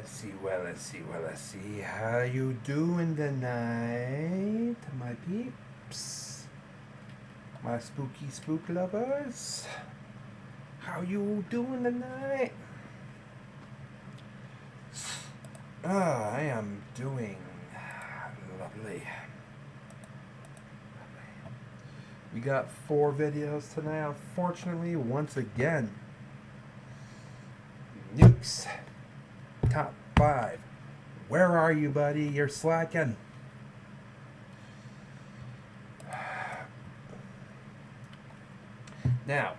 let's see. How you doing tonight, my peeps? My spooky spook lovers? How you doing tonight? I am doing lovely. We got 4 videos tonight, unfortunately, once again. Nukes. Top 5. Where are you, buddy? You're slacking. Now,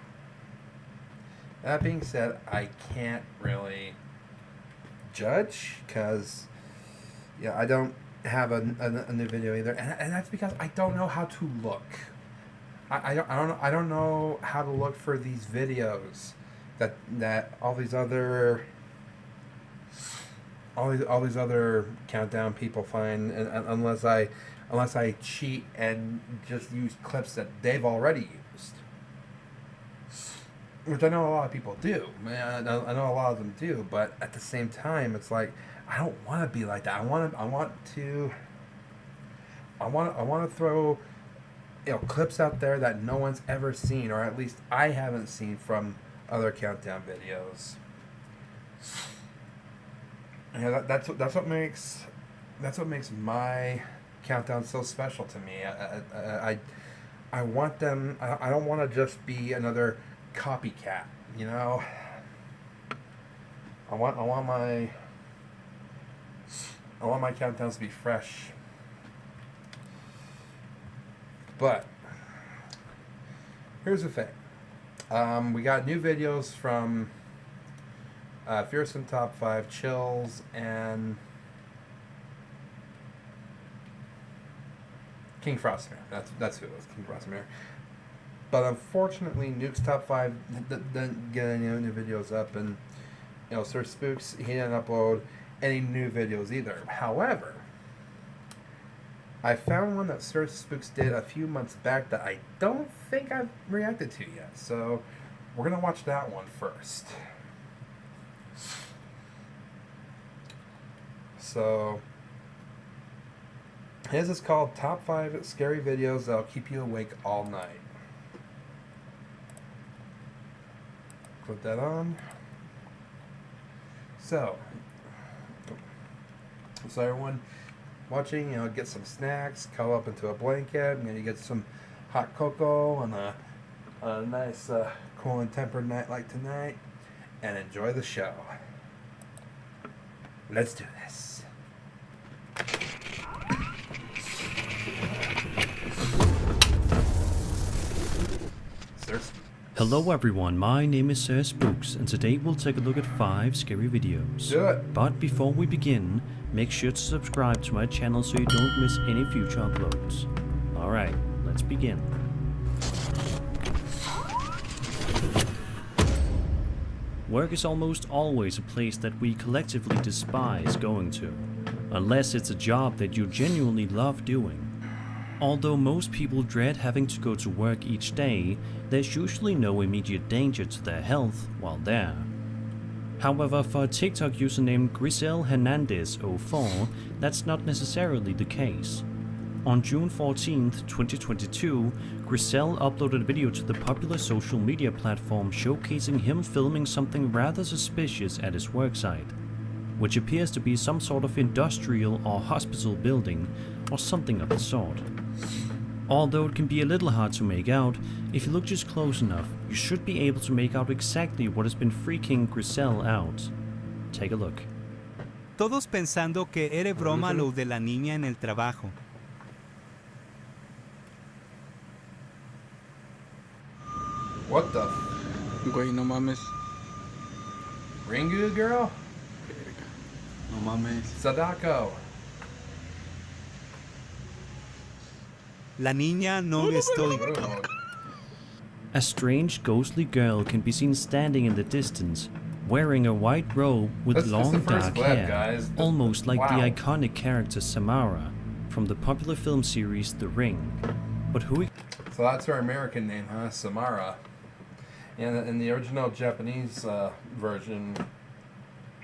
that being said, I can't really judge because, yeah, I don't have a new video either, and that's because I don't know how to look. I don't know how to look for these videos that all these other countdown people find, and unless I cheat and just use clips that they've already used, which I know a lot of people do. I know a lot of them do, but at the same time, it's like I don't want to be like that. I want to throw clips out there that no one's ever seen, or at least I haven't seen from other countdown videos. Yeah, that's what makes my countdown so special to me. I want them. I don't want to just be another copycat. You know. I want my countdowns to be fresh. But here's the thing. We got new videos from Fearsome Top 5, Chills, and King Frostmere. That's who it was, King Frostmere. But unfortunately, Nuke's Top 5 didn't get any new videos up, and Sir Spooks, he didn't upload any new videos either. However, I found one that Sir Spooks did a few months back that I don't think I've reacted to yet. So we're going to watch that one first. So his is called Top 5 Scary Videos That'll Keep You Awake All Night. Put that on. So everyone watching, get some snacks, cuddle up into a blanket, maybe get some hot cocoa on a nice, cool and tempered night like tonight, and enjoy the show. Let's do this. Hello everyone, my name is Sir Spooks, and today we'll take a look at 5 scary videos. Do it. But before we begin, make sure to subscribe to my channel so you don't miss any future uploads. Alright, let's begin. Work is almost always a place that we collectively despise going to, unless it's a job that you genuinely love doing. Although most people dread having to go to work each day, there's usually no immediate danger to their health while there. However, for a TikTok user named Grisel Hernandez04, that's not necessarily the case. On June 14th, 2022, Grisel uploaded a video to the popular social media platform showcasing him filming something rather suspicious at his worksite, which appears to be some sort of industrial or hospital building, or something of the sort. Although it can be a little hard to make out, if you look just close enough, you should be able to make out exactly what has been freaking Grisel out. Take a look. Todos pensando que era broma lo de la niña en el trabajo. What the? Güey, no mames. Ringu girl? No mames. Sadako. La niña no estoy. A strange ghostly girl can be seen standing in the distance, wearing a white robe with That's long the first dark clip, hair, guys. almost like Wow. the iconic character Samara from the popular film series The Ring. But who So that's her American name, huh? Samara. And in the original Japanese version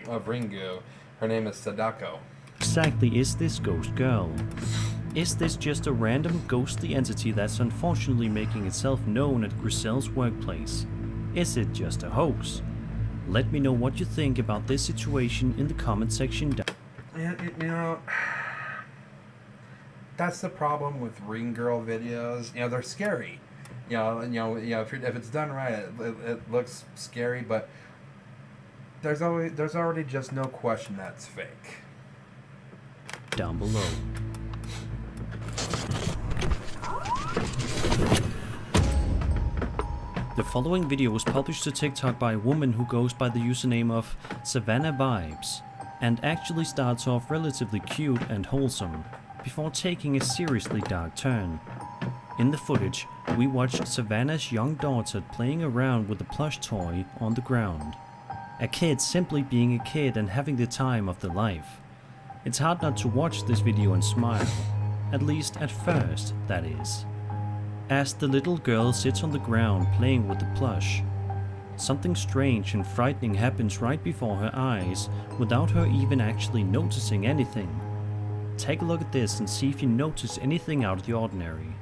of Ringu, Her name is Sadako. Exactly is this ghost girl? Is this just a random ghostly entity that's unfortunately making itself known at Grisel's workplace? Is it just a hoax? Let me know what you think about this situation in the comment section down. And, you know, that's the problem with Ring Girl videos. You know, they're scary. If it's done right, it looks scary, but there's already just no question that's fake. Down below. The following video was published to TikTok by a woman who goes by the username of Savannah Vibes, and actually starts off relatively cute and wholesome, before taking a seriously dark turn. In the footage, we watched Savannah's young daughter playing around with a plush toy on the ground. A kid simply being a kid and having the time of their life. It's hard not to watch this video and smile, at least at first, that is. As the little girl sits on the ground playing with the plush, something strange and frightening happens right before her eyes without her even actually noticing anything. Take a look at this and see if you notice anything out of the ordinary.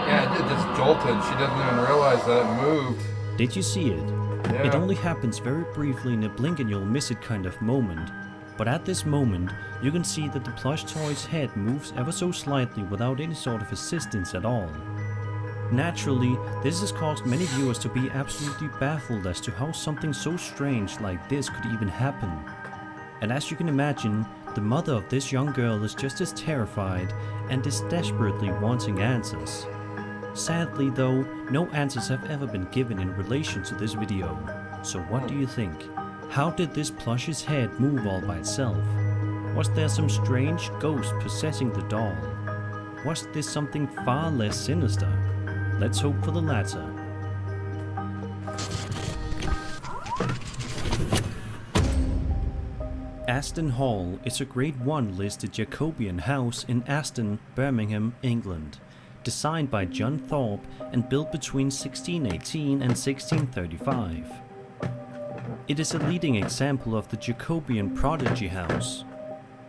Yeah, it just jolted. She doesn't even realize that it moved. Did you see it? Yeah. It only happens very briefly in a blink and you'll miss it kind of moment. But at this moment, you can see that the plush toy's head moves ever so slightly without any sort of assistance at all. Naturally, this has caused many viewers to be absolutely baffled as to how something so strange like this could even happen. And as you can imagine, the mother of this young girl is just as terrified and is desperately wanting answers. Sadly though, no answers have ever been given in relation to this video. So what do you think? How did this plush's head move all by itself? Was there some strange ghost possessing the doll? Was this something far less sinister? Let's hope for the latter. Aston Hall is a Grade 1 listed Jacobean house in Aston, Birmingham, England, designed by John Thorpe and built between 1618 and 1635. It is a leading example of the Jacobean prodigy house.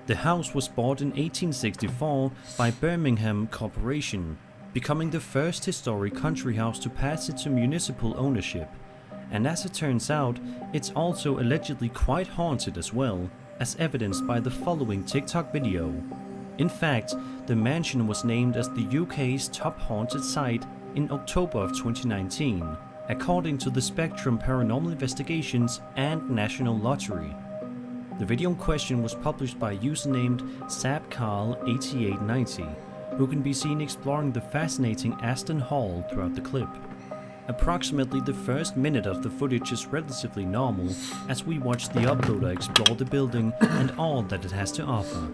The house was bought in 1864 by Birmingham Corporation, becoming the first historic country house to pass into municipal ownership, and as it turns out, it's also allegedly quite haunted as well, as evidenced by the following TikTok video. In fact, the mansion was named as the UK's top haunted site in October of 2019, according to the Spectrum Paranormal Investigations and National Lottery. The video in question was published by a user named SabCarl8890, who can be seen exploring the fascinating Aston Hall throughout the clip. Approximately the first minute of the footage is relatively normal as we watch the uploader explore the building and all that it has to offer.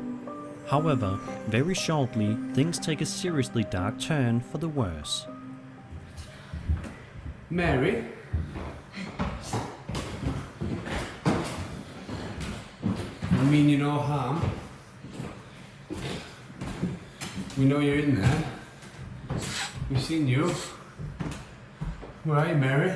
However, very shortly, things take a seriously dark turn for the worse. Mary? I mean you no harm. We know you're in there. We've seen you. Where are you, Mary?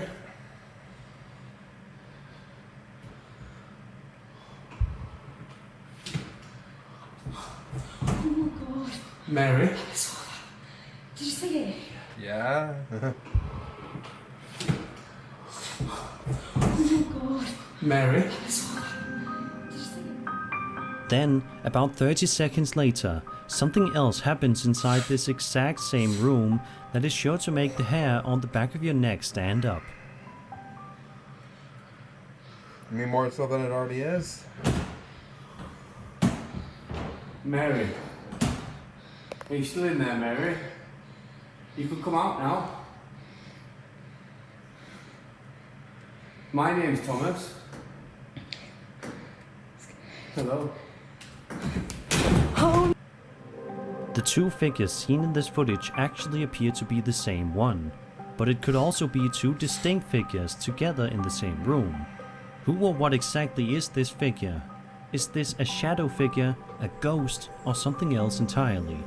Oh my god. Mary? I saw that. Did you see it? Yeah. Oh my god. Mary? I saw that. Did you see it? Then, about 30 seconds later, something else happens inside this exact same room that is sure to make the hair on the back of your neck stand up. You mean more so than it already is? Mary? Are you still in there, Mary? You can come out now. My name's Thomas. Hello. The two figures seen in this footage actually appear to be the same one, but it could also be two distinct figures together in the same room. Who or what exactly is this figure? Is this a shadow figure, a ghost, or something else entirely?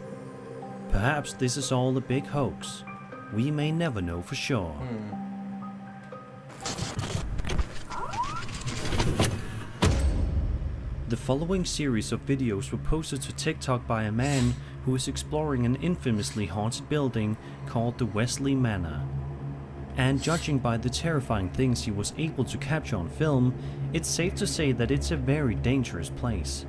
Perhaps this is all a big hoax. We may never know for sure. The following series of videos were posted to TikTok by a man who is exploring an infamously haunted building called the Wesley Manor. And judging by the terrifying things he was able to capture on film, it's safe to say that it's a very dangerous place.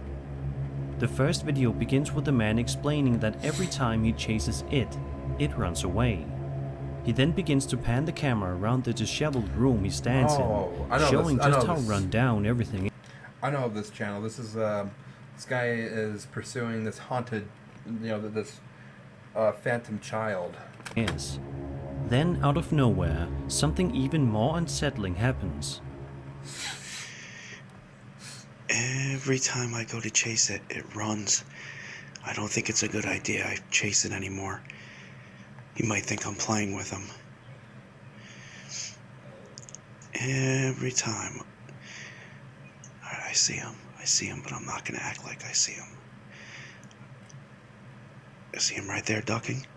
The first video begins with the man explaining that every time he chases it runs away. He then begins to pan the camera around the disheveled room he stands in, showing just how run down everything is. I know of this channel. This is this guy is pursuing this haunted, this phantom child. Then, out of nowhere, something even more unsettling happens. Every time I go to chase it, it runs. I don't think it's a good idea I chase it anymore. He might think I'm playing with him. Every time. Alright, I see him, but I'm not gonna act like I see him. I see him right there ducking.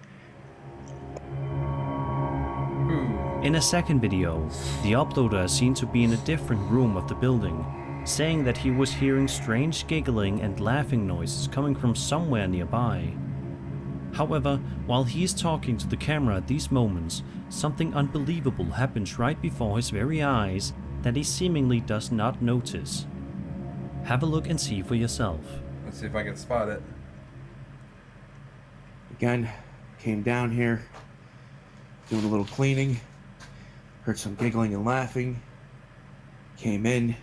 In a second video, the uploader is seen to be in a different room of the building, saying that he was hearing strange giggling and laughing noises coming from somewhere nearby. However, while he is talking to the camera at these moments, something unbelievable happens right before his very eyes that he seemingly does not notice. Have a look and see for yourself. Let's see if I can spot it. Again, came down here, doing a little cleaning, heard some giggling and laughing, came in,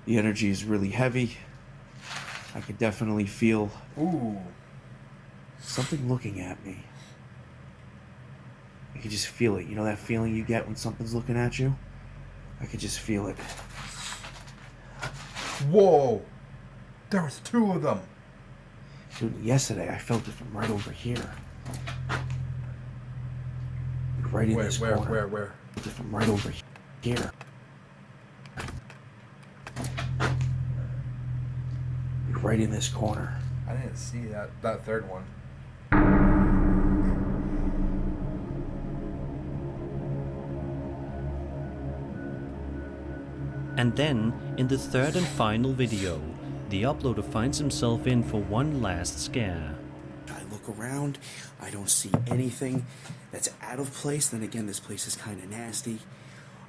the energy is really heavy, I could definitely feel something looking at me. I could just feel it, you know that feeling you get when something's looking at you? I could just feel it. Whoa! There was two of them! Dude, yesterday I felt it from right over here. Right in this corner. Where? From right over here. Right in this corner. I didn't see that third one. And then, in the third and final video, the uploader finds himself in for one last scare. I look around, I don't see anything that's out of place. Then again, this place is kind of nasty.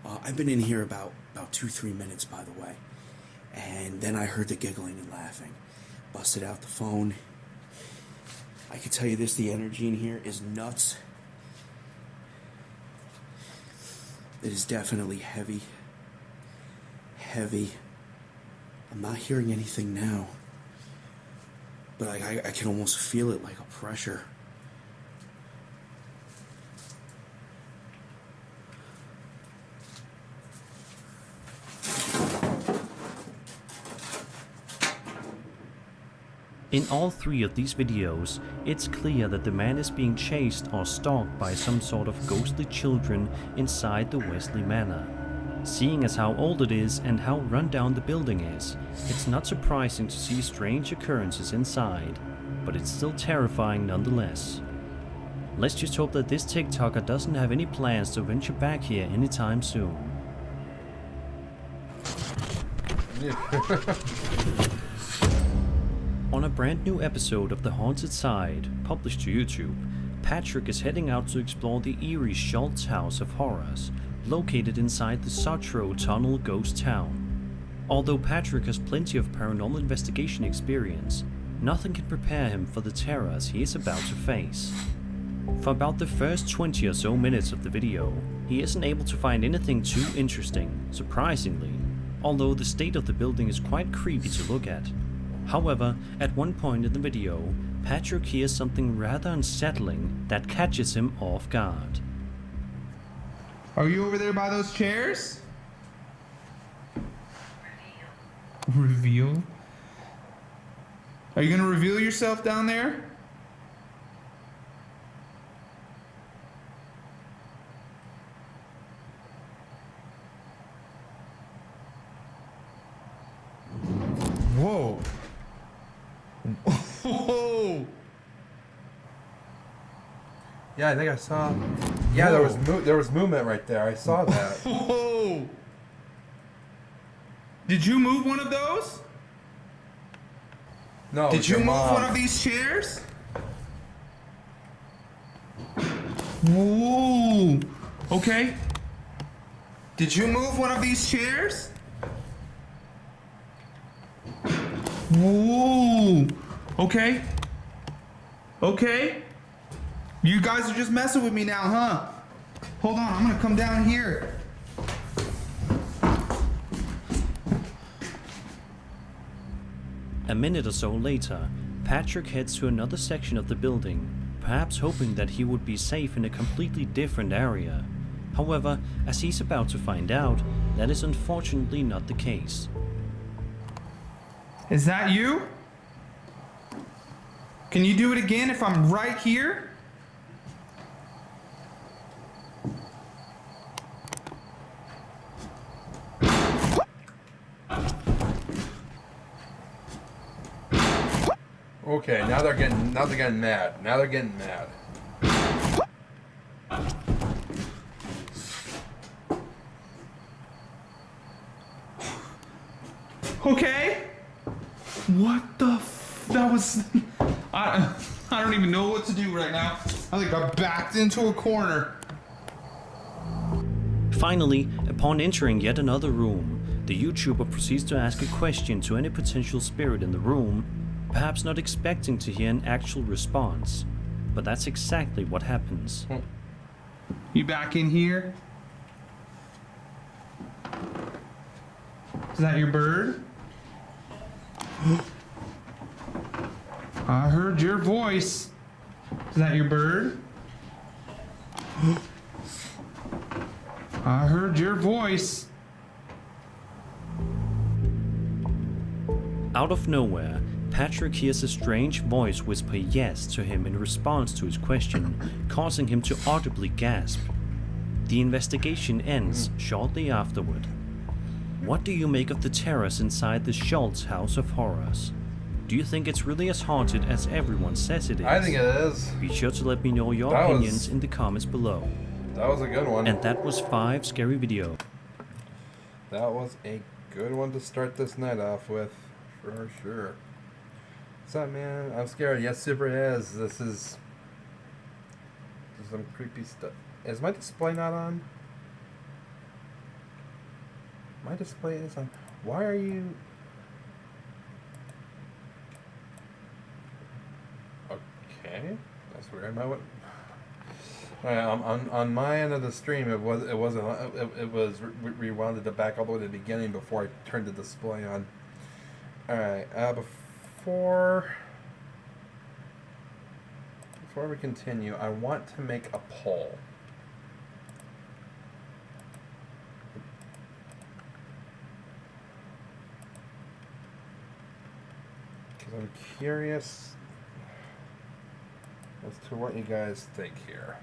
I've been in here about 2-3 minutes, by the way. And then I heard the giggling and laughing. Busted out the phone. I can tell you this, the energy in here is nuts. It is definitely heavy. Heavy. I'm not hearing anything now. But I can almost feel it like a pressure. In all three of these videos, it's clear that the man is being chased or stalked by some sort of ghostly children inside the Wesley Manor. Seeing as how old it is and how run down the building is, it's not surprising to see strange occurrences inside, but it's still terrifying nonetheless. Let's just hope that this TikToker doesn't have any plans to venture back here anytime soon. On a brand new episode of The Haunted Side, published to YouTube, Patrick is heading out to explore the eerie Schultz House of Horrors, located inside the Sotro Tunnel ghost town. Although Patrick has plenty of paranormal investigation experience, nothing can prepare him for the terrors he is about to face. For about the first 20 or so minutes of the video, he isn't able to find anything too interesting, surprisingly, although the state of the building is quite creepy to look at. However, at one point in the video, Patrick hears something rather unsettling that catches him off guard. Are you over there by those chairs? Reveal? Are you gonna reveal yourself down there? Yeah, I think I saw. Yeah, there was movement right there. I saw that. Whoa! Did you move one of those? No. Did you your move mom. one of these chairs? Whoa! Okay. Did you move one of these chairs? Whoa! Okay. Okay. You guys are just messing with me now, huh? Hold on, I'm gonna come down here. A minute or so later, Patrick heads to another section of the building, perhaps hoping that he would be safe in a completely different area. However, as he's about to find out, that is unfortunately not the case. Is that you? Can you do it again if I'm right here? Okay, now they're getting mad. Now they're getting mad. Okay. What the that was I don't even know what to do right now. I think I backed into a corner. Finally, upon entering yet another room, the YouTuber proceeds to ask a question to any potential spirit in the room, perhaps not expecting to hear an actual response. But that's exactly what happens. You back in here? Is that your bird? I heard your voice. Is that your bird? I heard your voice. Out of nowhere, Patrick hears a strange voice whisper yes to him in response to his question, causing him to audibly gasp. The investigation ends shortly afterward. What do you make of the terrors inside the Schultz House of Horrors? Do you think it's really as haunted as everyone says it is? I think it is. Be sure to let me know your That was- opinions in the comments below. That was a good one. And that was 5 scary video. That was a good one to start this night off with, for sure. What's up, man? I'm scared. Yes, super is. This is some creepy stuff. Is my display not on? My display is on. Why are you? Okay, that's weird. On my end of the stream, it was rewound to back all the way to the beginning before I turned the display on. All right, before we continue, I want to make a poll. Because I'm curious as to what you guys think here.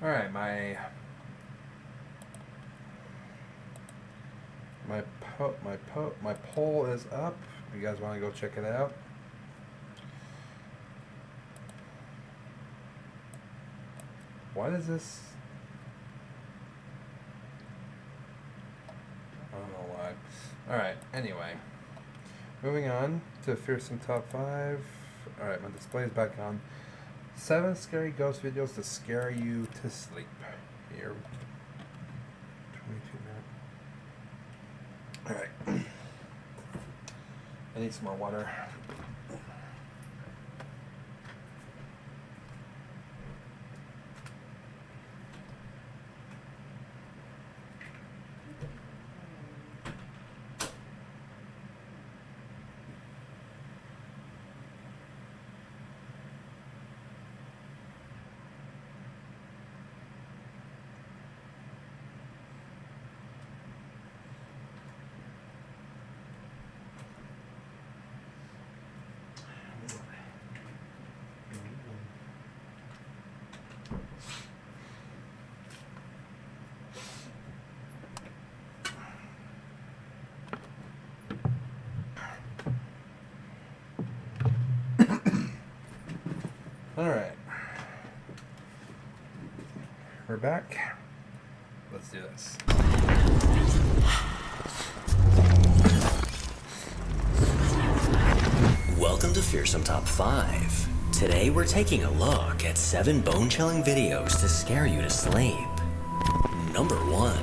All right, my poll is up. You guys want to go check it out? What is this? I don't know why. All right. Anyway, moving on to Fearsome Top 5. All right, my display is back on. 7 scary ghost videos to scare you to sleep. Here. 22 minutes. All right. I need some more water. All right. We're back. Let's do this. Welcome to Fearsome Top 5. Today we're taking a look at 7 bone-chilling videos to scare you to sleep. Number 1.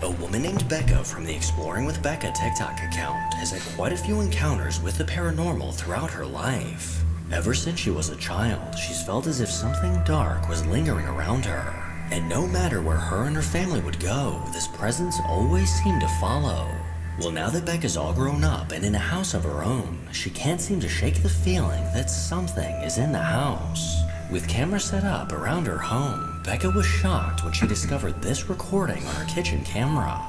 A woman named Becca from the Exploring with Becca TikTok account has had quite a few encounters with the paranormal throughout her life. Ever since she was a child, she's felt as if something dark was lingering around her. And no matter where her and her family would go, this presence always seemed to follow. Well, now that Becca's all grown up and in a house of her own, she can't seem to shake the feeling that something is in the house. With cameras set up around her home, Becca was shocked when she discovered this recording on her kitchen camera.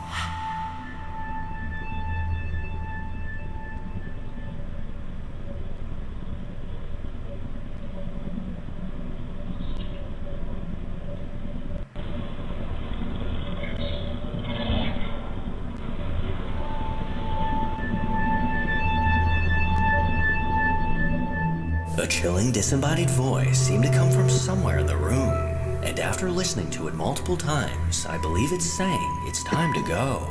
A chilling, disembodied voice seemed to come from somewhere in the room, and after listening to it multiple times, I believe it's saying it's time to go.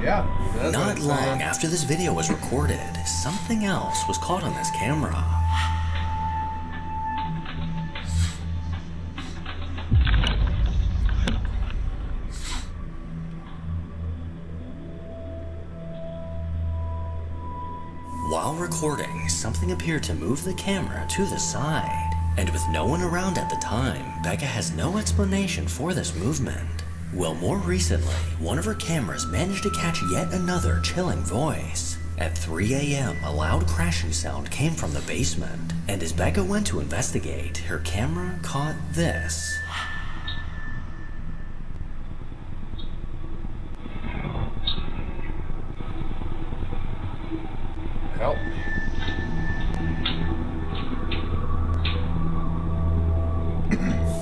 Yeah. Not long after this video was recorded, something else was caught on this camera. While recording, something appeared to move the camera to the side, and with no one around at the time, Becca has no explanation for this movement. Well, more recently, one of her cameras managed to catch yet another chilling voice. At 3 a.m., a loud crashing sound came from the basement, and as Becca went to investigate, her camera caught this. Help.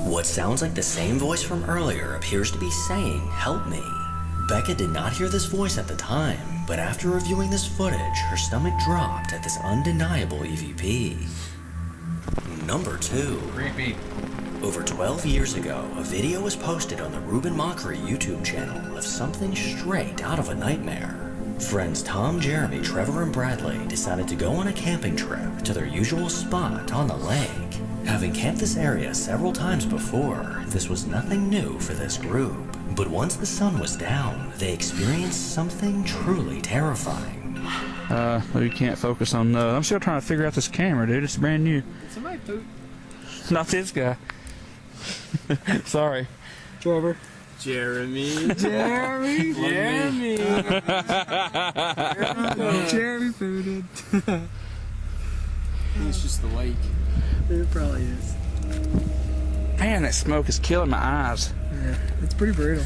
What sounds like the same voice from earlier appears to be saying, "Help me." Becca did not hear this voice at the time, but after reviewing this footage, her stomach dropped at this undeniable EVP. Number 2. Creepy. Over 12 years ago, a video was posted on the Ruben Mockery YouTube channel of something straight out of a nightmare. Friends Tom, Jeremy, Trevor, and Bradley decided to go on a camping trip to their usual spot on the lake. Having camped this area several times before, this was nothing new for this group. But once the sun was down, they experienced something truly terrifying. We can't focus on I'm still trying to figure out this camera, dude. It's brand new. Somebody poop. Not this guy. Sorry. Trevor. Jeremy. Jeremy. Jeremy. Jeremy booted. It's just the lake. It probably is. Man, that smoke is killing my eyes. Yeah, it's pretty brutal.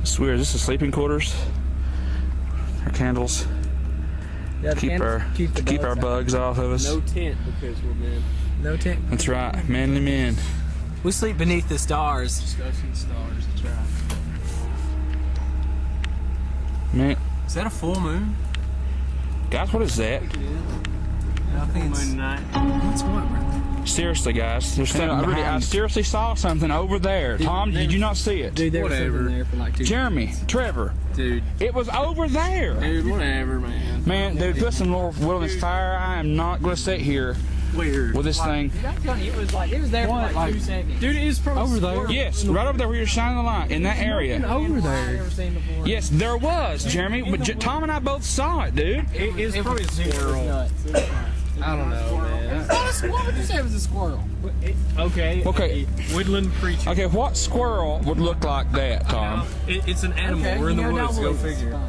I swear, is this the sleeping quarters? Or candles? Yeah, the Keep candles our out. bugs off of us. No tent because we're men. No tent. That's right, manly men. We sleep beneath the stars. Just go see the stars. That's right. Man, Is that a full moon? guys, what is that? I think it's moon night. What's what, bro? Seriously, guys, there's something. I seriously saw something over there. Tom, did you not see it? Dude, there was something there for like 2 Jeremy, Trevor, Dude, it was over there. whatever, man. Man, dude, put some more wood in this fire. I am not gonna sit here Weird. with this thing. It was there for like 2 seconds. Dude, it was probably Over there. Yes, right over there where you're shining the light in that area. Over there. Never seen before. Yes, there was, Jeremy. But Tom and I both saw it, dude. It was probably a squirrel. I don't know, man. What would you say was a squirrel? Okay. Okay. Woodland creature. Okay, what squirrel would look like that, Tom? It's an animal. Okay, We're in the you know, woods. Go it's figure.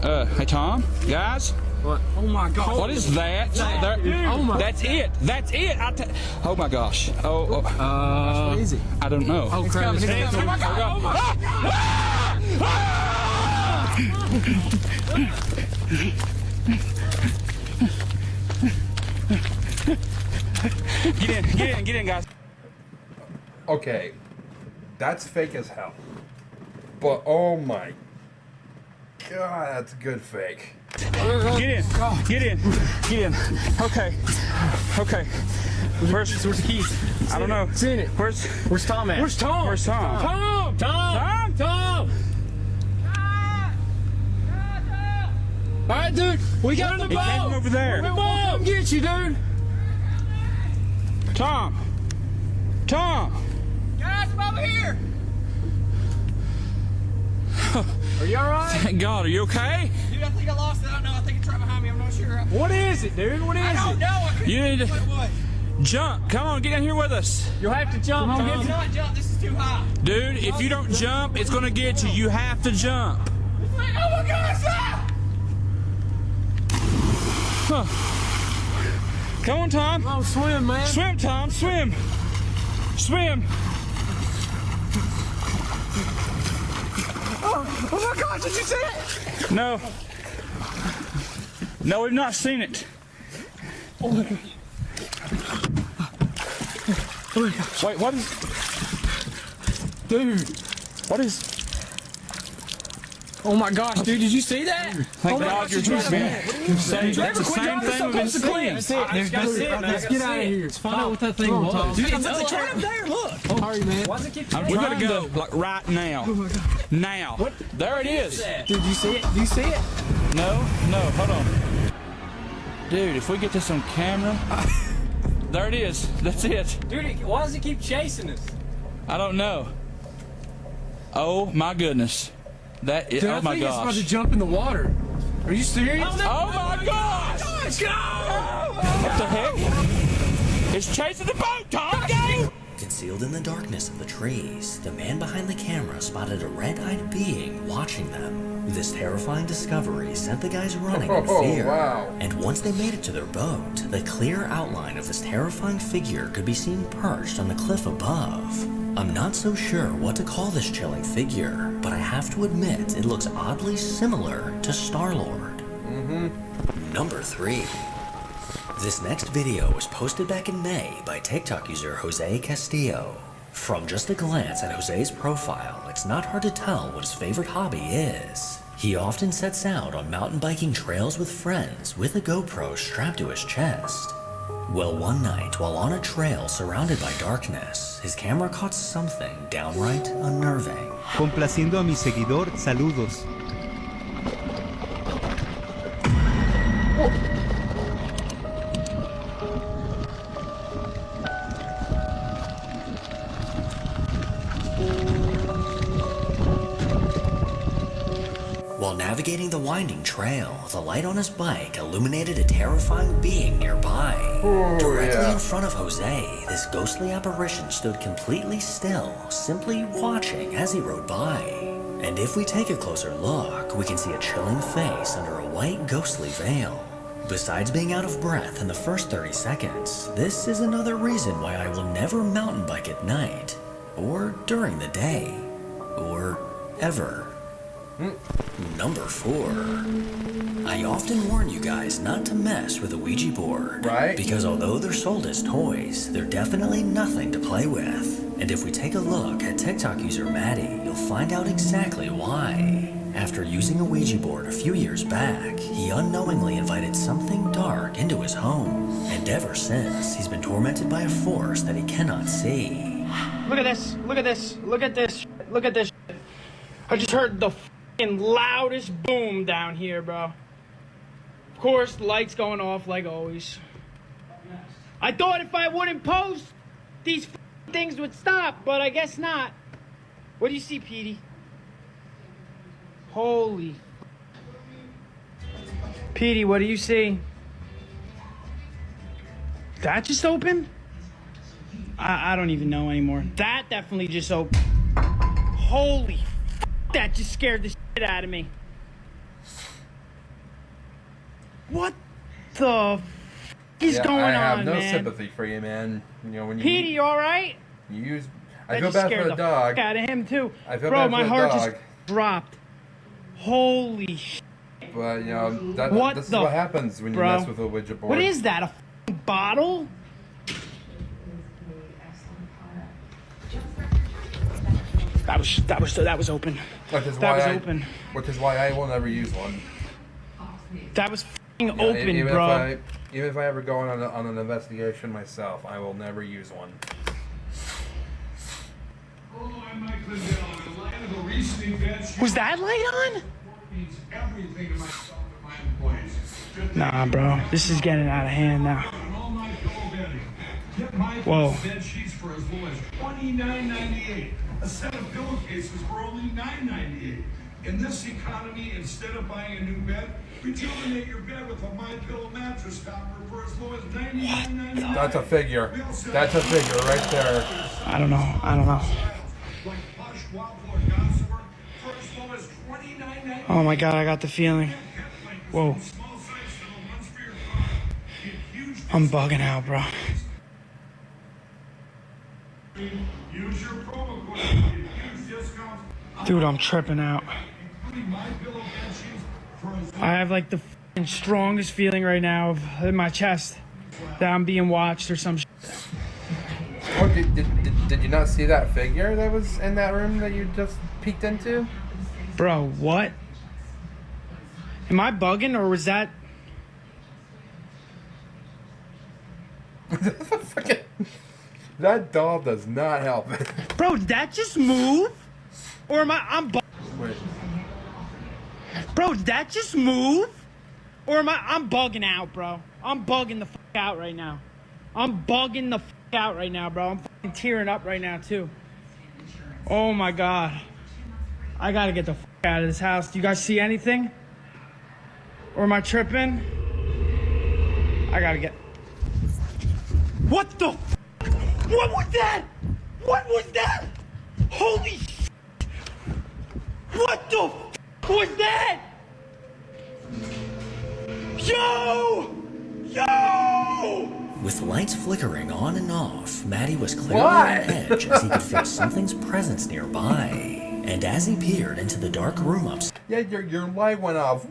fine. Hey, Tom, guys, What? Oh my god. what is that? Oh my. That's it. That's it. Oh my gosh. Oh, What is it? I don't know. Oh crap. It's coming. Oh my God. Oh my Get in, guys. Okay, that's fake as hell. But oh my god, that's good fake. Get in. Okay. Where's the keys? I don't know. It's in it. Where's Tom at? Where's Tom? Tom! All right, dude. We got on the He boat. came from over there. We'll come get you, dude. Tom. Guys, I'm over here. Are you all right? Thank God. Are you okay? Dude, I think I lost it. I don't know. I think it's right behind me. I'm not sure. What is it, dude? What is it? I don't know. I couldn't You need to what? jump. Come on, get in here with us. You'll have to jump, Tom. It's not jump. This is too high. Dude, if you don't jump, it's gonna get you. You have to jump. Oh my gosh! Ah! Come on, Tom. Oh, swim, man. Swim, Tom. Swim. Oh my God! Did you see it? No, we've not seen it. Oh my God! Oh my gosh! Wait, what is? Dude! What is? Oh my gosh, dude! Did you see that? Thank God you're just man. That's the same thing we've been seeing. That's it. Let's get out of here. Let's find out what that thing was. Dude, it's right up there. Look. Sorry, man. Why does it keep We gotta go like right now. Oh my God. Now. What? There it is. Dude, you see it? Do you see it? No, hold on. Dude, if we get this on camera, there it is. That's it. Dude, why does it keep chasing us? I don't know. Oh my goodness. That is. Dude, Oh my I think it's about to gosh. jump in the water. Are you serious? Oh my gosh. Let's go! What the heck? It's chasing the boat, Tom. Go! Concealed in the darkness of the trees, the man behind the camera spotted a red-eyed being watching them. This terrifying discovery sent the guys running in fear. Wow. And once they made it to their boat, the clear outline of this terrifying figure could be seen perched on the cliff above. I'm not so sure what to call this chilling figure, but I have to admit it looks oddly similar to Star-Lord. Number 3. This next video was posted back in May by TikTok user Jose Castillo. From just a glance at Jose's profile, it's not hard to tell what his favorite hobby is. He often sets out on mountain biking trails with friends with a GoPro strapped to his chest. Well, one night, while on a trail surrounded by darkness, his camera caught something downright unnerving. Complaciendo a mi seguidor, saludos. While navigating the winding trail, the light on his bike illuminated a terrifying being nearby. Directly in front of Jose, this ghostly apparition stood completely still, simply watching as he rode by. And if we take a closer look, we can see a chilling face under a white ghostly veil. Besides being out of breath in the first 30 seconds, this is another reason why I will never mountain bike at night, or during the day, or ever. Number 4. I often warn you guys not to mess with a Ouija board. Right. Because although they're sold as toys, they're definitely nothing to play with. And if we take a look at TikTok user Maddie, you'll find out exactly why. After using a Ouija board a few years back, he unknowingly invited something dark into his home. And ever since, he's been tormented by a force that he cannot see. Look at this. Look at this. Look at this. Look at this. I just heard the fucking loudest boom down here, bro. Of course, the lights going off like always. I thought if I wouldn't post, these things would stop, but I guess not. What do you see, Petey? Holy. Petey, what do you see? That just opened? I don't even know anymore. That definitely just opened. Holy f***, that just scared the shit out of me. What the f*** is going on, man? I have no sympathy for you, man. You know, when you... Petey, you alright? You use... I That feel just bad scared for the dog. F*** out of him, too. I feel Bro, bad for my the heart dog. just dropped. Holy shit. But, you know, that, What this is the what happens when you bro? mess with a Ouija board. What is that, a f***ing bottle? That was open. Which is That why was I, open. Which is why I will never use one. That was f***ing You know, open, even bro. Even if I ever go on an investigation myself, I will never use one. Was that light on? Nah, bro. This is getting out of hand now. Whoa. Bed sheets for as low as $29.98. A set of pillowcases for only $9.98. In this economy, instead of buying a new bed, rejuvenate your bed with a MyPillow mattress topper for as low as $99.99. That's a figure. That's a figure right there. I don't know. Like plush waffle or gossamer for as low as $29.99. Oh my god, I got the feeling. Whoa. I'm bugging out, bro. Use your promo code to get huge discounts. Dude, I'm tripping out. I have like the f***ing strongest feeling right now in my chest that I'm being watched or some shit. Oh, did you not see that figure that was in that room that you just peeked into? Bro, what? Am I bugging or was that... That doll does not help. Bro, did that just move? Or am I'm bugging? Wait. Bro, did that just move? Or I'm bugging out, bro. I'm bugging the f*** out right now. I'm bugging the f*** out right now, bro. I'm f***ing tearing up right now, too. Oh, my God. I gotta get the f*** out of this house. Do you guys see anything? Or am I tripping? I gotta get... What the f***? What was that? What was that? Holy shit! What the f*** was that? Yo! Yo! With lights flickering on and off, Maddie was clearly on edge as he could feel something's presence nearby. And as he peered into the dark room upstairs, Yeah, your light went off.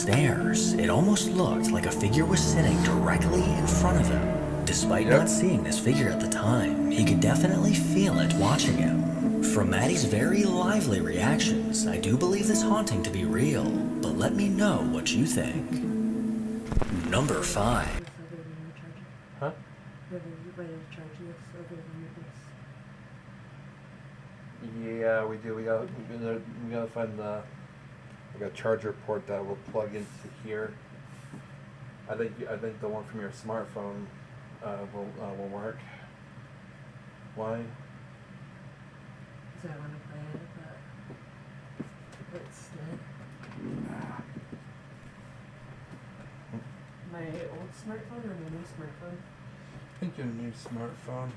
it almost looked like a figure was sitting directly in front of him. Despite not seeing this figure at the time, he could definitely feel it watching him. From Maddie's very lively reactions, I do believe this haunting to be real, but let me know what you think. Number 5. Huh? Yeah, we do. We gotta find like a charger port that will plug into here. I think the one from your smartphone will work. Why? So I want to play it, but it's dead. My old smartphone or my new smartphone? I think your new smartphone.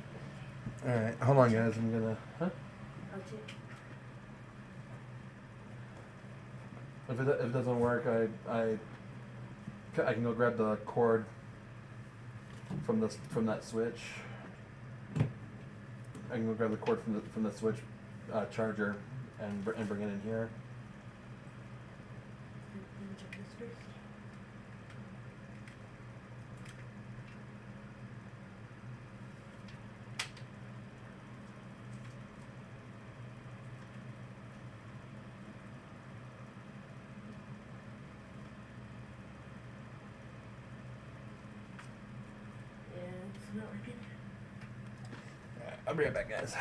All right, hold on, guys. I'm gonna. Huh? I'll check. If it doesn't work, I can go grab the cord from that switch. I can go grab the cord from the switch charger and bring it in here. I'll be right back, guys.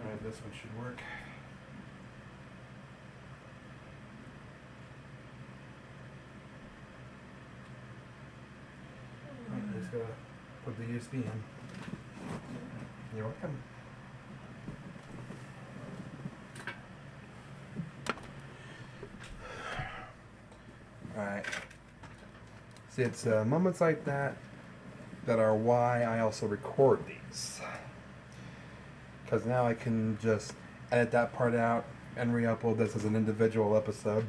Alright, this one should work. I just gotta put the USB in. You're welcome. Alright. See, it's moments like that that are why I also record these. Because now I can just edit that part out and re-upload this as an individual episode.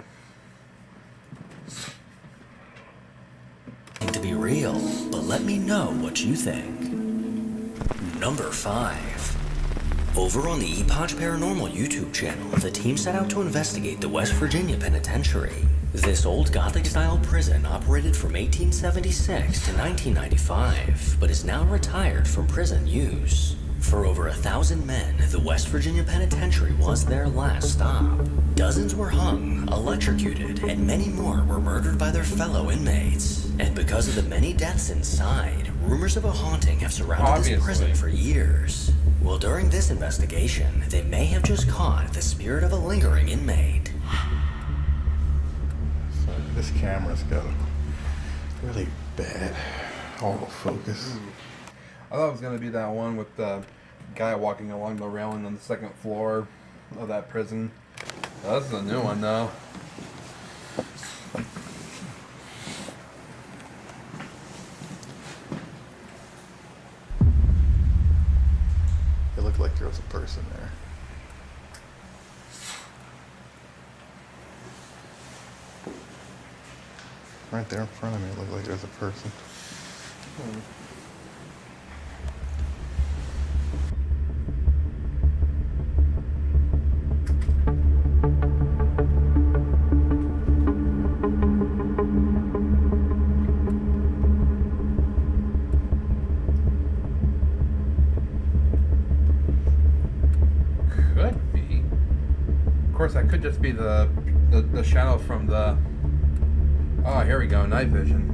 To be real, but let me know what you think. Number 5. Over on the Epoch Paranormal YouTube channel, the team set out to investigate the West Virginia Penitentiary. This old Gothic-style prison operated from 1876 to 1995, but is now retired from prison use. For over 1,000 men, the West Virginia Penitentiary was their last stop. Dozens were hung, electrocuted, and many more were murdered by their fellow inmates. And because of the many deaths inside, rumors of a haunting have surrounded this prison for years. Well, during this investigation, they may have just caught the spirit of a lingering inmate. So this camera's got really bad autofocus. I thought it was going to be that one with the guy walking along the railing on the second floor of that prison. Oh, this is a new one, though. It looked like there was a person there. Right there in front of me, it looked like there was a person. Could be. Of course, that could just be the shadow from the... Oh, here we go, night vision.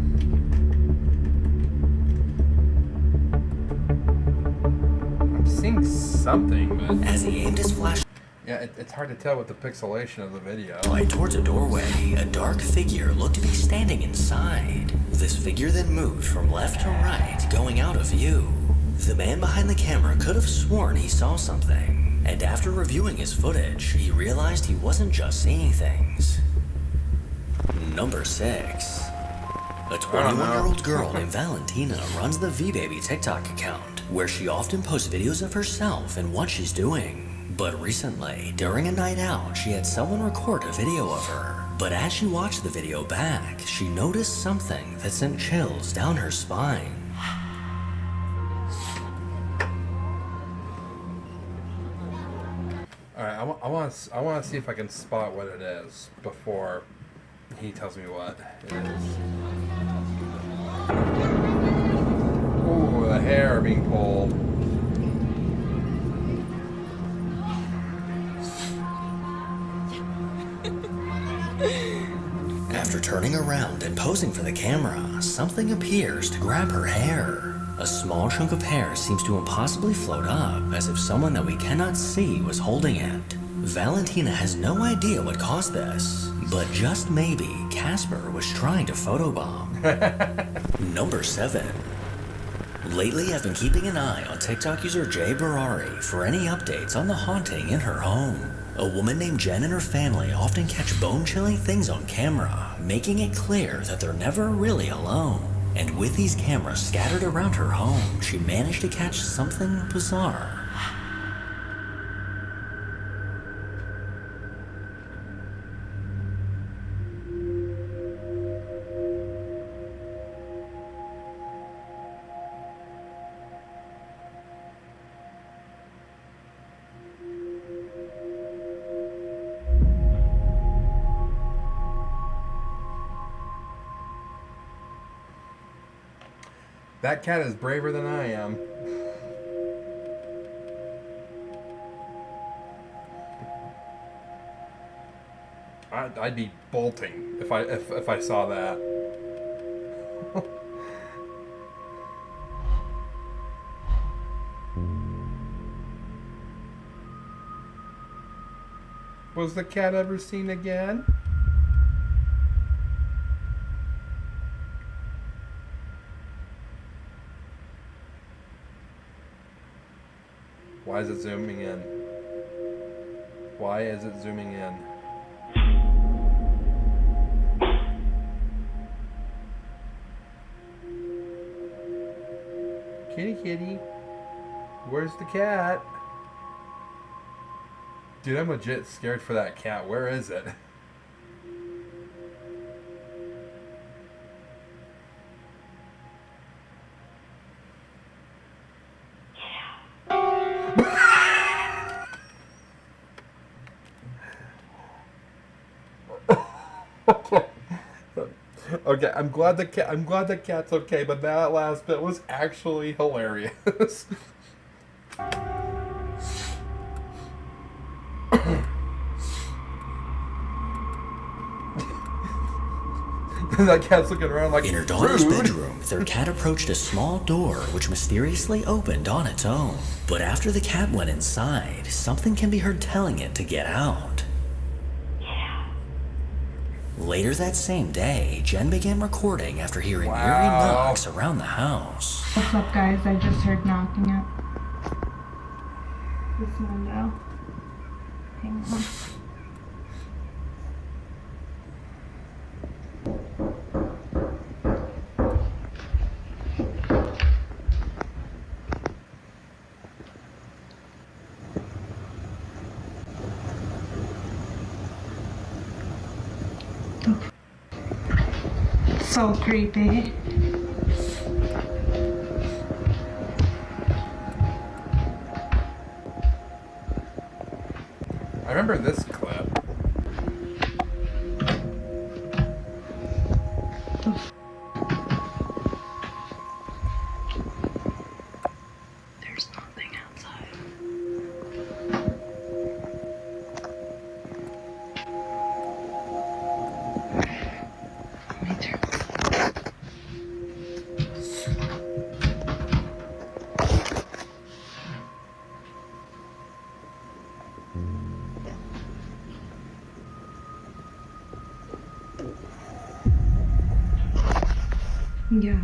I'm seeing something, but... As he aimed his flash... Yeah, it's hard to tell with the pixelation of the video. Light towards a doorway, a dark figure looked to be standing inside. This figure then moved from left to right, going out of view. The man behind the camera could have sworn he saw something, and after reviewing his footage, he realized he wasn't just seeing things. Number 6. A 21-year-old girl named Valentina runs the V-Baby TikTok account, where she often posts videos of herself and what she's doing. But recently, during a night out, she had someone record a video of her. But as she watched the video back, she noticed something that sent chills down her spine. I want to see if I can spot what it is before he tells me what it is. Ooh, the hair being pulled. After turning around and posing for the camera, something appears to grab her hair. A small chunk of hair seems to impossibly float up, as if someone that we cannot see was holding it. Valentina has no idea what caused this, but just maybe Casper was trying to photobomb. Number 7. Lately, I've been keeping an eye on TikTok user Jay Barari for any updates on the haunting in her home. A woman named Jen and her family often catch bone-chilling things on camera, making it clear that they're never really alone. And with these cameras scattered around her home, she managed to catch something bizarre. That cat is braver than I am. I'd be bolting if I saw that. Was the cat ever seen again? Why is it zooming in? Why is it zooming in? Kitty kitty. Where's the cat? Dude, I'm legit scared for that cat. Where is it? Okay, I'm glad the cat's okay, but that last bit was actually hilarious. That cat's looking around like, in her daughter's rude. bedroom, their cat approached a small door which mysteriously opened on its own. But after the cat went inside, something can be heard telling it to get out. Later that same day, Jen began recording after hearing eerie knocks around the house. What's up, guys? I just heard knocking at this window. Hang on. So creepy. I remember this clip. There's nothing outside. Let me turn. Yeah.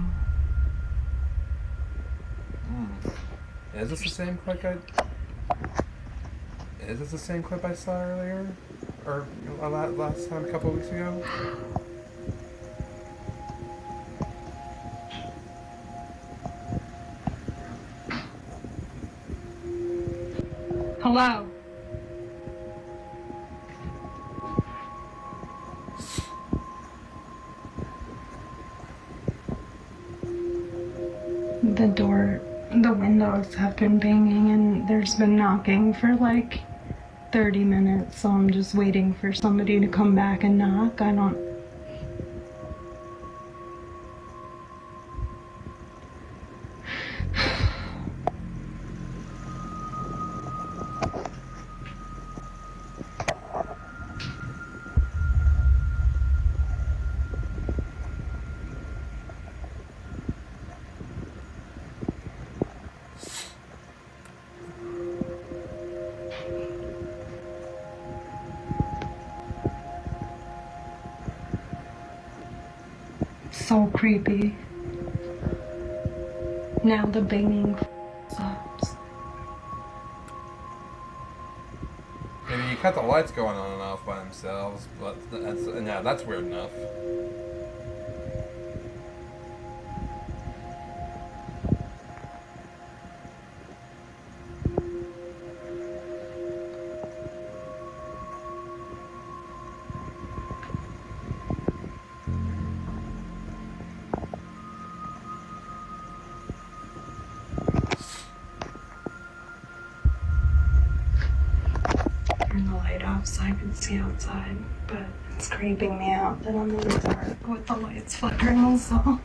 Is this the same clip Is this the same clip I saw earlier? Or last time, a couple weeks ago? Hello. The windows have been banging and there's been knocking for like 30 minutes, so I'm just waiting for somebody to come back and knock. I don't. So creepy. Now the banging stops. Maybe you cut the lights going on and off by themselves, but that's weird enough. Turn the light off so I can see outside, but it's creeping me out that I'm in the dark with the lights flickering also.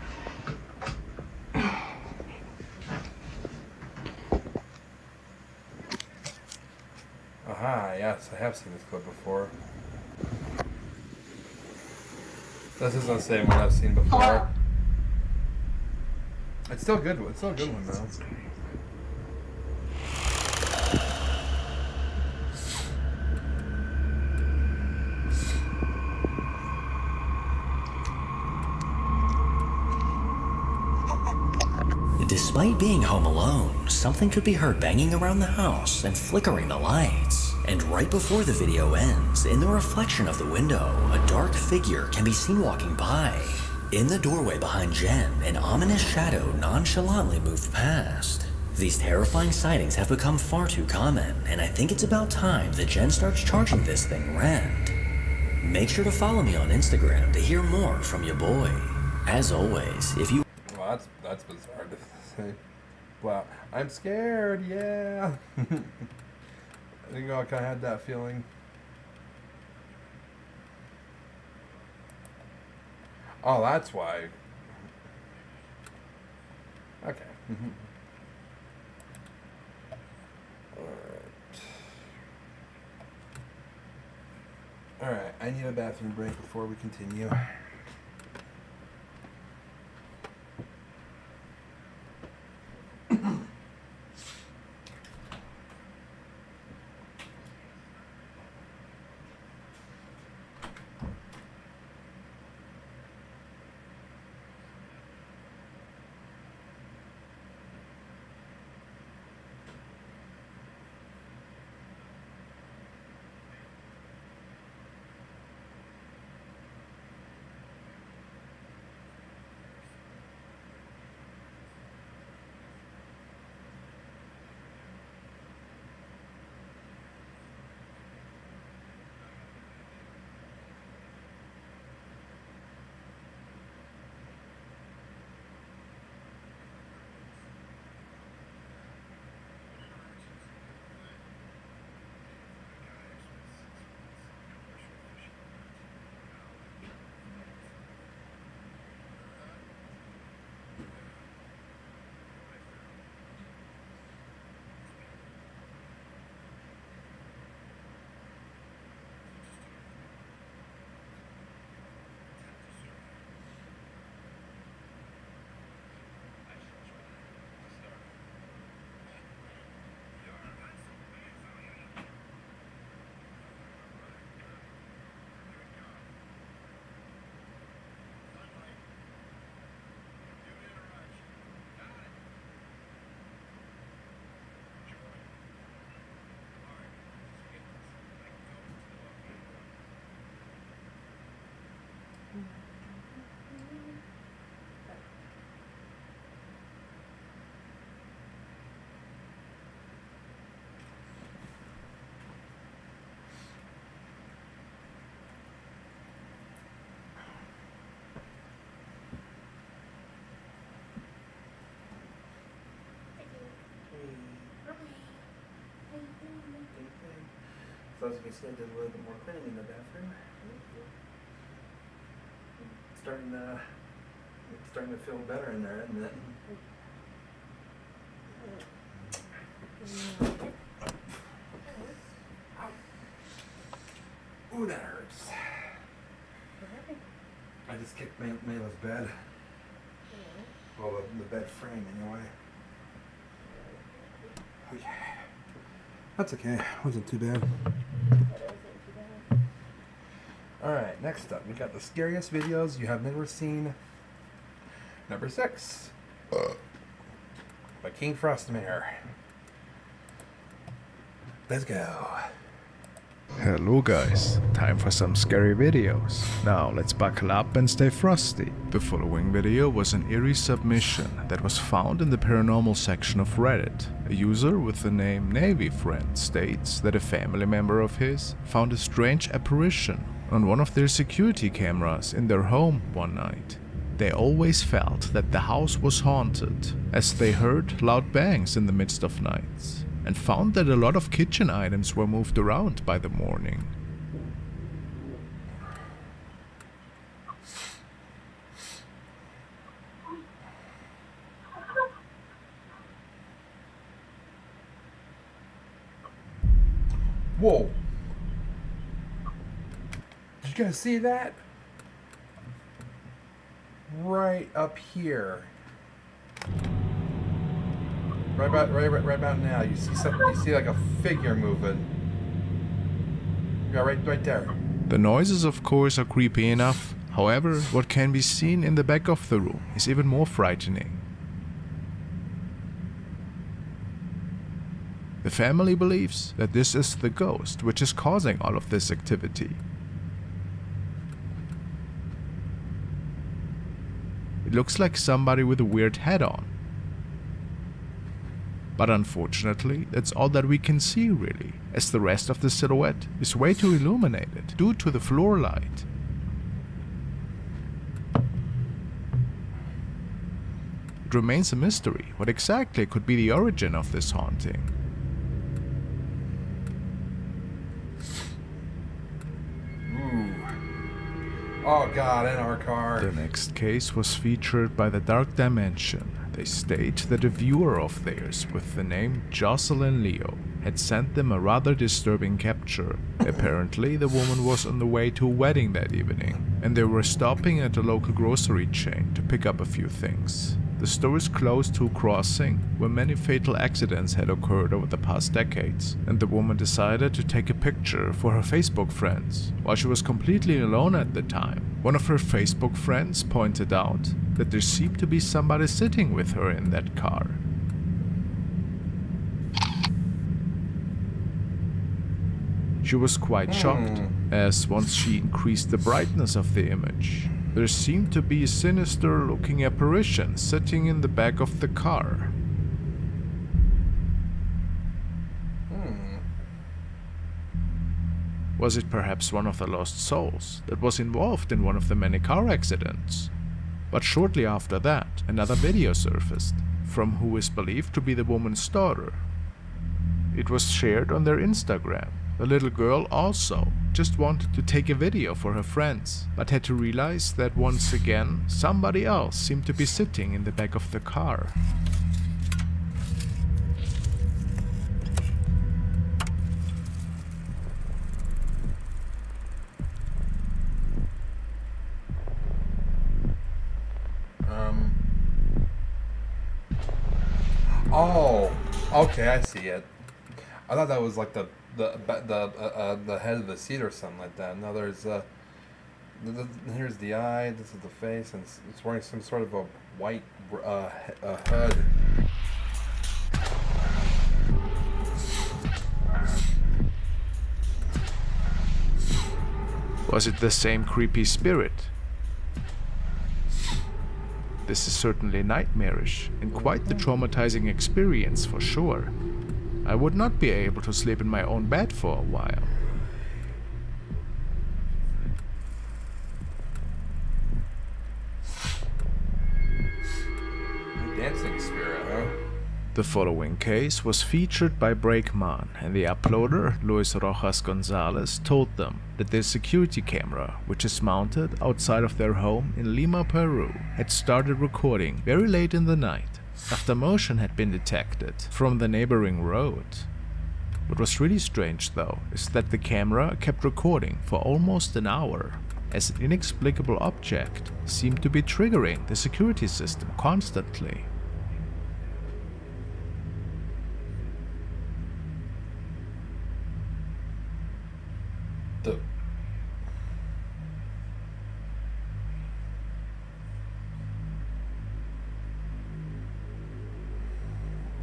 Aha, yes, I have seen this clip before. This is the same one I've seen before. It's still good. It's still a good one though. Despite being home alone, something could be heard banging around the house and flickering the lights. And right before the video ends, in the reflection of the window, a dark figure can be seen walking by. In the doorway behind Jen, an ominous shadow nonchalantly moved past. These terrifying sightings have become far too common, and I think it's about time that Jen starts charging this thing rent. Make sure to follow me on Instagram to hear more from your boy. As always, if you... Well, that's bizarre to say. Wow, I'm scared, yeah. I think I kind of had that feeling. Oh, that's why. Okay. Alright, I need a bathroom break before we continue. So as you can see, I did a little bit more cleaning in the bathroom. Starting to feel better in there, isn't it? Ooh, that hurts. I just kicked Mayla's bed. Well, the bed frame, anyway. Okay. That's okay. Wasn't too bad. Alright, next up, we got the scariest videos you have never seen. Number 6. By King Frostmare. Let's go. Hello guys, time for some scary videos. Now let's buckle up and stay frosty. The following video was an eerie submission that was found in the paranormal section of Reddit. A user with the name Navy Friend states that a family member of his found a strange apparition on one of their security cameras in their home one night. They always felt that the house was haunted, as they heard loud bangs in the midst of nights, and found that a lot of kitchen items were moved around by the morning. Whoa! Did you guys see that? Right up here. Right about now, you see something. You see like a figure moving. Yeah, right there. The noises, of course, are creepy enough. However, what can be seen in the back of the room is even more frightening. The family believes that this is the ghost which is causing all of this activity. It looks like somebody with a weird hat on. But unfortunately, that's all that we can see really, as the rest of the silhouette is way too illuminated due to the floor light. It remains a mystery what exactly could be the origin of this haunting. Oh god, in our car. The next case was featured by the Dark Dimension. They state that a viewer of theirs with the name Jocelyn Leo had sent them a rather disturbing capture. Apparently, the woman was on the way to a wedding that evening, and they were stopping at a local grocery chain to pick up a few things. The store is close to a crossing where many fatal accidents had occurred over the past decades, and the woman decided to take a picture for her Facebook friends. While she was completely alone at the time, one of her Facebook friends pointed out that there seemed to be somebody sitting with her in that car. She was quite shocked, as once she increased the brightness of the image, there seemed to be a sinister-looking apparition sitting in the back of the car. Was it perhaps one of the lost souls that was involved in one of the many car accidents? But shortly after that, another video surfaced, from who is believed to be the woman's daughter. It was shared on their Instagram. The little girl also just wanted to take a video for her friends, but had to realize that once again, somebody else seemed to be sitting in the back of the car. Oh, okay, I see it. I thought that was like the head of the seat or something like that. Now there's here's the eye. This is the face, and it's wearing some sort of a white hood. Was it the same creepy spirit? This is certainly nightmarish and quite the traumatizing experience for sure. I would not be able to sleep in my own bed for a while. Dancing spirit, huh? The following case was featured by Breakman, and the uploader, Luis Rojas Gonzalez, told them that their security camera, which is mounted outside of their home in Lima, Peru, had started recording very late in the night, after motion had been detected from the neighboring road. What was really strange though is that the camera kept recording for almost an hour, as an inexplicable object seemed to be triggering the security system constantly.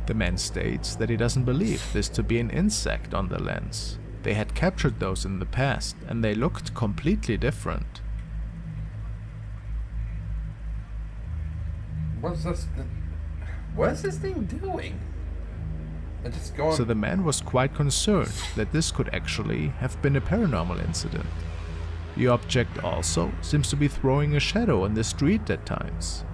The man states that he doesn't believe this to be an insect on the lens. They had captured those in the past and they looked completely different. What is this thing doing? It's just going... So the man was quite concerned that this could actually have been a paranormal incident. The object also seems to be throwing a shadow on the street at times,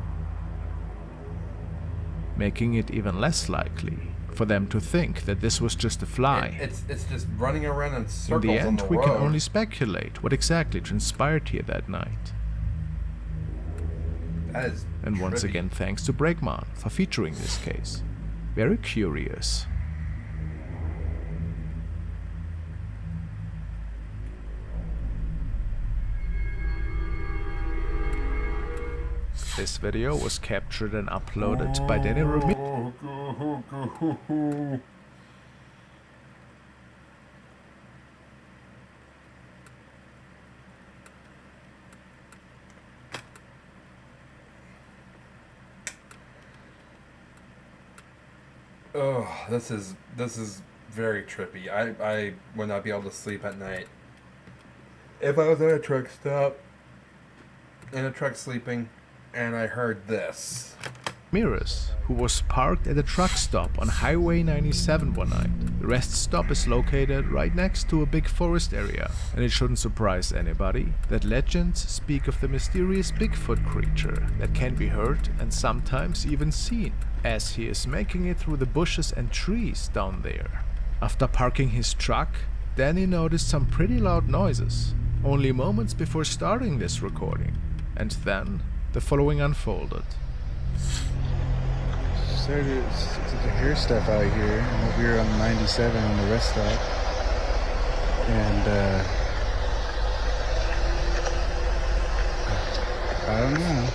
making it even less likely for them to think that this was just a fly. It's just running around in circles in the end, on the we road. can only speculate what exactly transpired here that night. That is and once trippy. again, thanks to Breakman for featuring this case. Very curious. This video was captured and uploaded by Danny Ramirez. Oh, this is very trippy. I would not be able to sleep at night if I was at a truck stop in a truck sleeping and I heard this. Ramirez, who was parked at a truck stop on Highway 97 one night. The rest stop is located right next to a big forest area, and it shouldn't surprise anybody that legends speak of the mysterious Bigfoot creature that can be heard and sometimes even seen, as he is making it through the bushes and trees down there. After parking his truck, Danny noticed some pretty loud noises, only moments before starting this recording, and then the following unfolded. Started to hear stuff out here, and we were on 97 on the rest stop, and I don't know.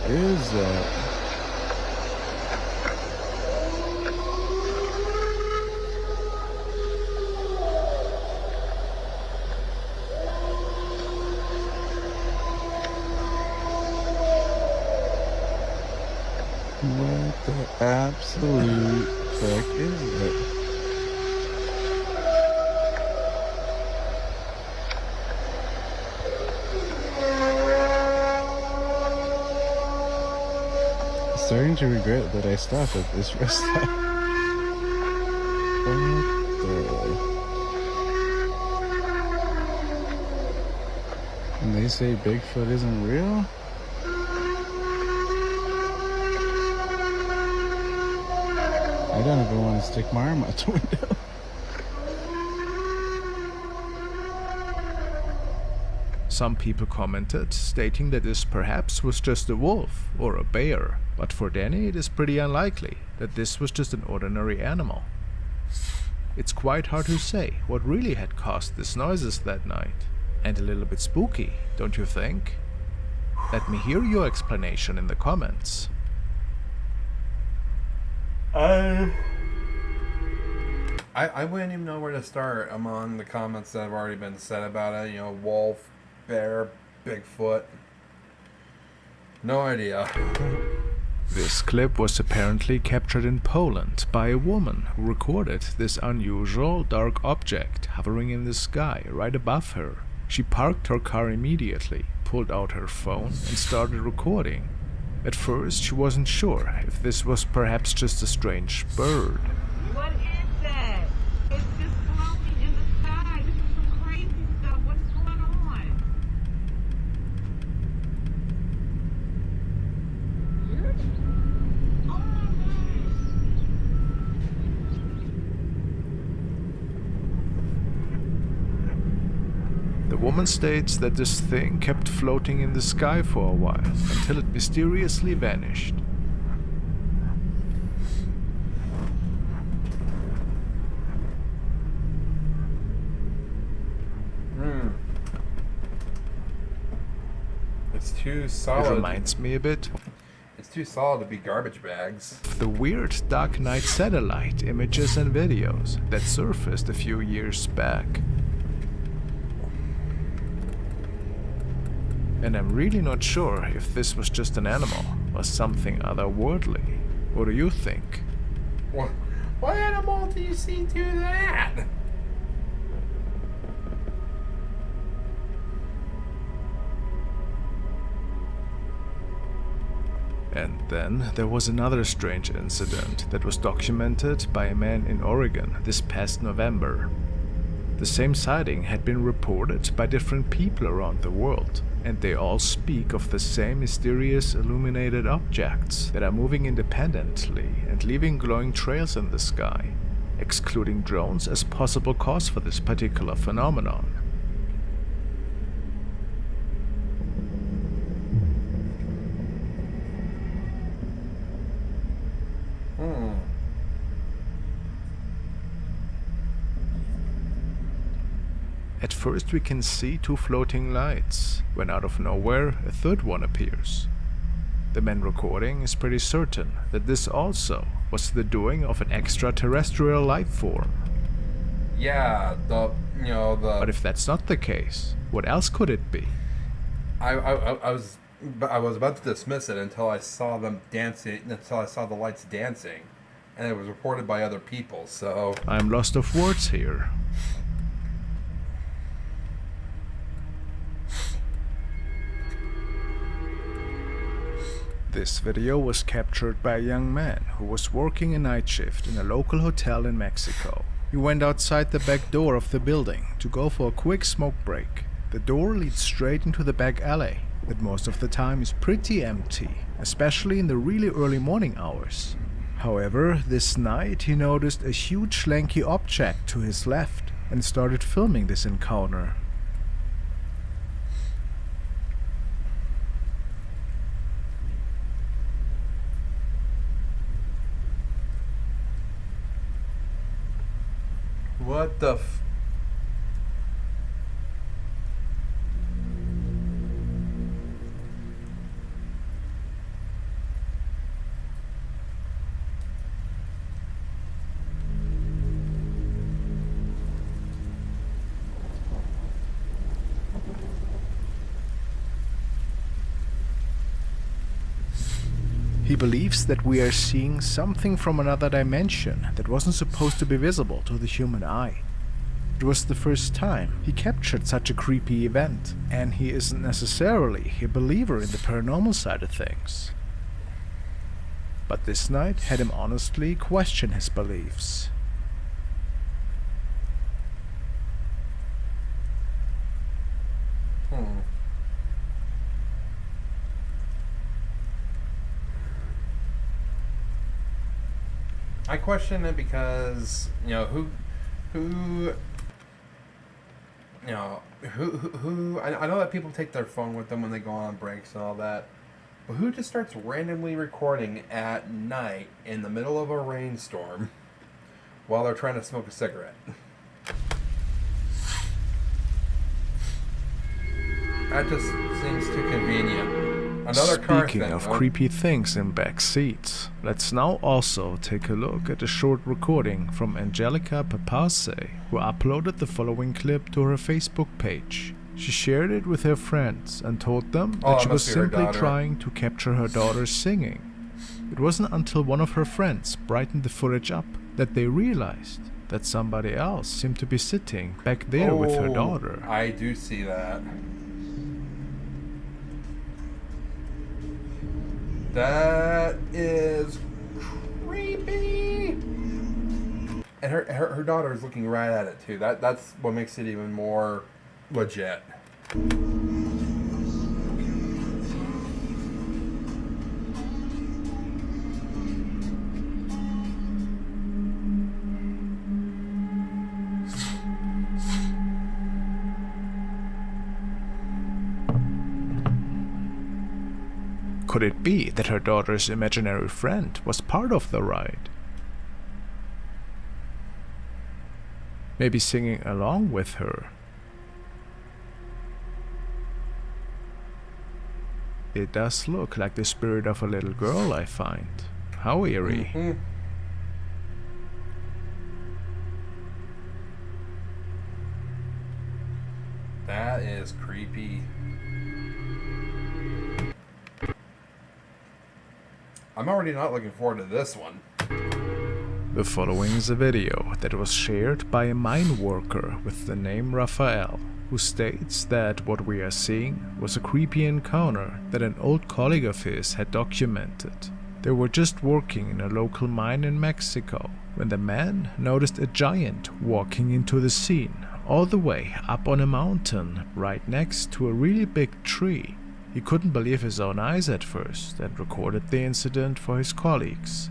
What is that? What the absolute fuck is that? Starting to regret that I stopped at this rest stop. What the? And they say Bigfoot isn't real? I don't even want to stick my arm out the window. Some people commented, stating that this perhaps was just a wolf or a bear, but for Danny it is pretty unlikely that this was just an ordinary animal. It's quite hard to say what really had caused these noises that night, and a little bit spooky, don't you think? Let me hear your explanation in the comments. I wouldn't even know where to start among the comments that have already been said about it. You know, wolf, bear, Bigfoot. No idea. This clip was apparently captured in Poland by a woman who recorded this unusual dark object hovering in the sky right above her. She parked her car immediately, pulled out her phone and started recording. At first, she wasn't sure if this was perhaps just a strange bird. What is that? It's just floating in the sky. This is some crazy stuff. What's going on? Oh my The woman states that this thing kept floating in the sky for a while until it mysteriously vanished. It's too It solid. reminds me a bit It's too solid to be garbage bags. of the weird Dark Knight satellite images and videos that surfaced a few years back. And I'm really not sure if this was just an animal or something otherworldly. What do you think? What animal do you see do that? And then there was another strange incident that was documented by a man in Oregon this past November. The same sighting had been reported by different people around the world, and they all speak of the same mysterious illuminated objects that are moving independently and leaving glowing trails in the sky, excluding drones as possible cause for this particular phenomenon. At first we can see two floating lights, when out of nowhere a third one appears. The man recording is pretty certain that this also was the doing of an extraterrestrial life form. Yeah, But if that's not the case, what else could it be? I was about to dismiss it until I saw them dancing, until I saw the lights dancing, and it was reported by other people. So I'm lost of words here. This video was captured by a young man who was working a night shift in a local hotel in Mexico. He went outside the back door of the building to go for a quick smoke break. The door leads straight into the back alley that most of the time is pretty empty, especially in the really early morning hours. However, this night he noticed a huge lanky object to his left and started filming this encounter. what the He believes that we are seeing something from another dimension that wasn't supposed to be visible to the human eye. It was the first time he captured such a creepy event, and he isn't necessarily a believer in the paranormal side of things. But this night had him honestly question his beliefs. I question it because, who, I know that people take their phone with them when they go on breaks and all that, but who just starts randomly recording at night in the middle of a rainstorm while they're trying to smoke a cigarette? That just seems too convenient. Another car Speaking thing. of creepy things in back seats, let's now also take a look at a short recording from Angelica Papace, who uploaded the following clip to her Facebook page. She shared it with her friends and told them that she was simply trying to capture her daughter singing. It wasn't until one of her friends brightened the footage up that they realized that somebody else seemed to be sitting back there with her daughter. I do see that. That is creepy. And her daughter is looking right at it too. That's what makes it even more legit. Could it be that her daughter's imaginary friend was part of the ride? Maybe singing along with her? It does look like the spirit of a little girl, I find. How eerie. Mm-hmm. That is creepy. I'm already not looking forward to this one. The following is a video that was shared by a mine worker with the name Raphael, who states that what we are seeing was a creepy encounter that an old colleague of his had documented. They were just working in a local mine in Mexico when the man noticed a giant walking into the scene all the way up on a mountain right next to a really big tree. He couldn't believe his own eyes at first and recorded the incident for his colleagues.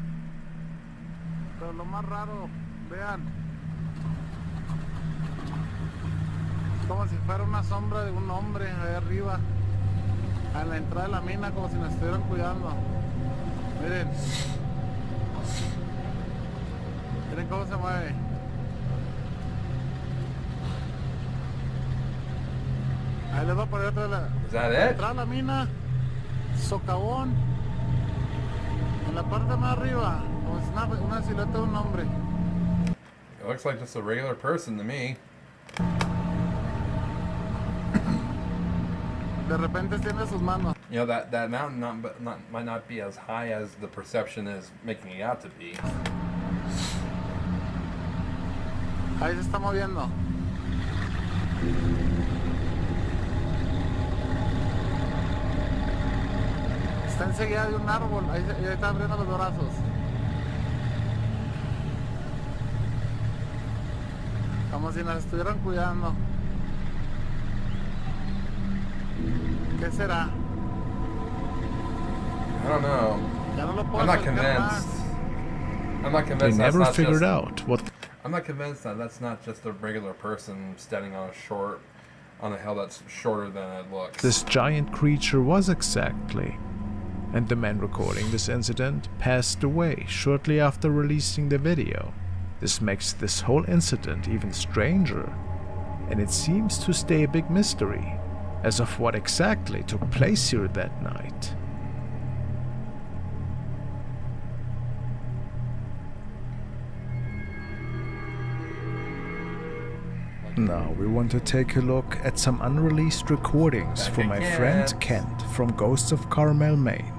Pero lo más raro, vean, como si fuera una sombra de un hombre ahí arriba, a la entrada de la mina, como si nos estuvieran cuidando. Miren, miren cómo se mueve. Ahí les voy a poner otra vez la entrada de la mina, socavón, en la parte más arriba, como si una silueta de un hombre. It looks like just a regular person to me. De repente tiene sus manos. You know, that mountain might not be as high as the perception is making it out to be. Ahí se está moviendo. Está enseguida de un árbol, ahí está abriendo los brazos. Como si nos estuvieran cuidando. ¿Qué será? I don't know. Ya no lo puedo I'm not acercar más. convinced. I'm not They convinced. never that's not figured just, out what. I'm not convinced that that's not just a regular person standing on a hill that's shorter than it looks. This giant creature was exactly. And the man recording this incident passed away shortly after releasing the video. This makes this whole incident even stranger, and it seems to stay a big mystery as of what exactly took place here that night. Now we want to take a look at some unreleased recordings from my friend Kent from Ghosts of Carmel, Maine.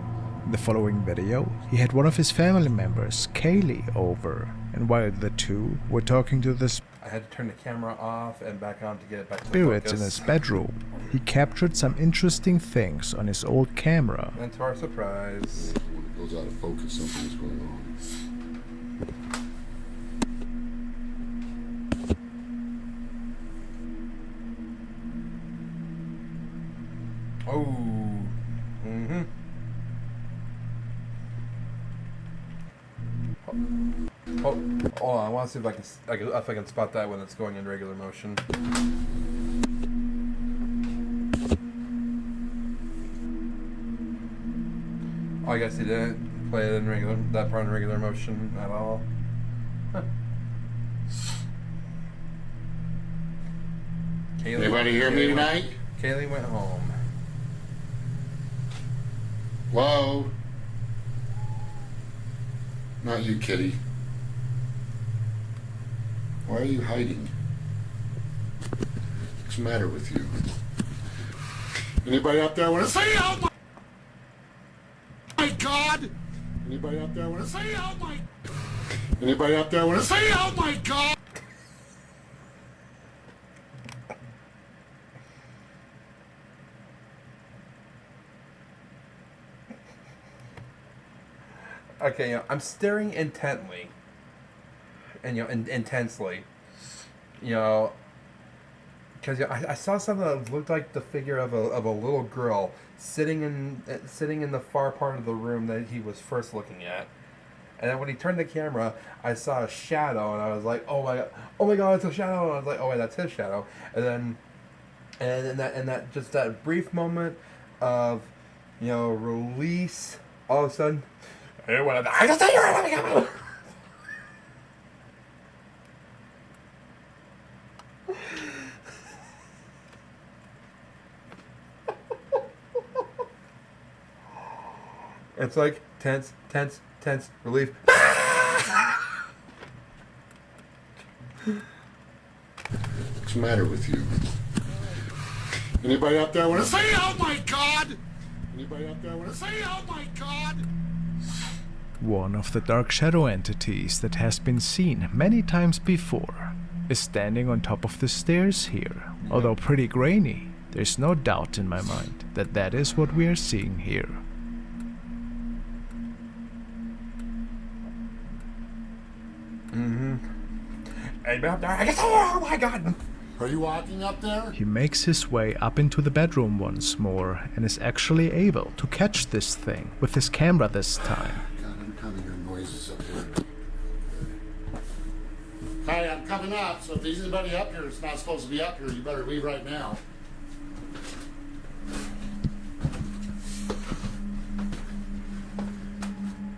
In the following video, he had one of his family members, Kaylee, over, and while the two were talking to the I had to turn the camera off and back on to get it back to spirits in focus. his bedroom, he captured some interesting things on his old camera. And to our surprise, when it goes out of focus, something's going on. oh, mm-hmm. Oh, I want to see if I can spot that when it's going in regular motion. Oh, I guess he didn't play it in that part in regular motion at all. Huh. Anybody hear me tonight? Kaylee went home. Whoa. Not you, kitty. Why are you hiding? What's the matter with you? Anybody out there want to say, oh my God? Anybody out there want to say, oh my... Anybody out there want to say, oh my God? okay, I'm staring intently, and intensely, because I saw something that looked like the figure of a little girl sitting in the far part of the room that he was first looking at. And then when he turned the camera, I saw a shadow, and I was like, "Oh my god, it's a shadow!" And I was like, "Oh wait, that's his shadow." And then, and that just that brief moment of, release. All of a sudden, hey, what? I just tell you right. It's like tense, relief. What's the matter with you? Anybody out there want to say, oh my god? Anybody out there want to say, oh my god? One of the dark shadow entities that has been seen many times before is standing on top of the stairs here. Although pretty grainy, there's no doubt in my mind that that is what we are seeing here. Anybody up there? I guess, oh my god! Are you walking up there? He makes his way up into the bedroom once more and is actually able to catch this thing with his camera this time. God, I'm coming. Your noises up here. Hi, I'm coming up, so if there's anybody up here that's not supposed to be up here, you better leave right now.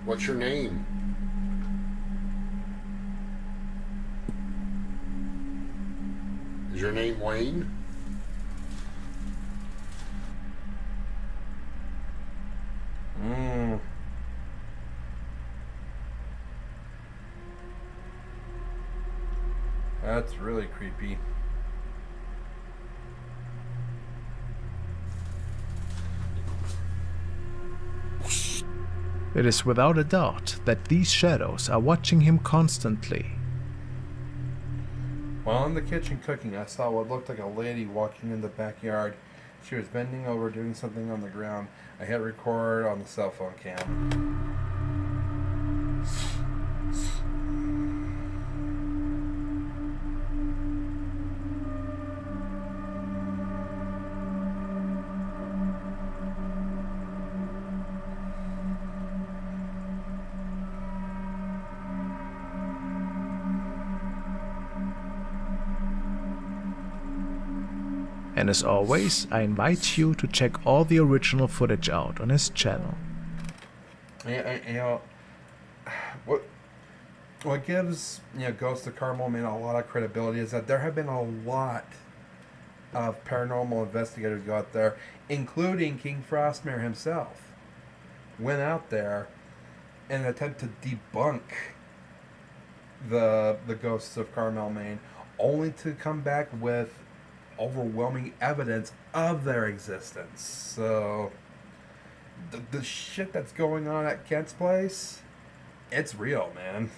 What's your name? Is your name Wayne? That's really creepy. It is without a doubt that these shadows are watching him constantly. While in the kitchen cooking, I saw what looked like a lady walking in the backyard. She was bending over doing something on the ground. I hit record on the cell phone cam. And as always, I invite you to check all the original footage out on his channel. What gives Ghost of Carmel Man a lot of credibility is that there have been a lot of paranormal investigators go out there, including King Frostmare himself, went out there in an attempt to debunk the ghosts of Carmel Maine, only to come back with overwhelming evidence of their existence. So the shit that's going on at Kent's place, it's real, man.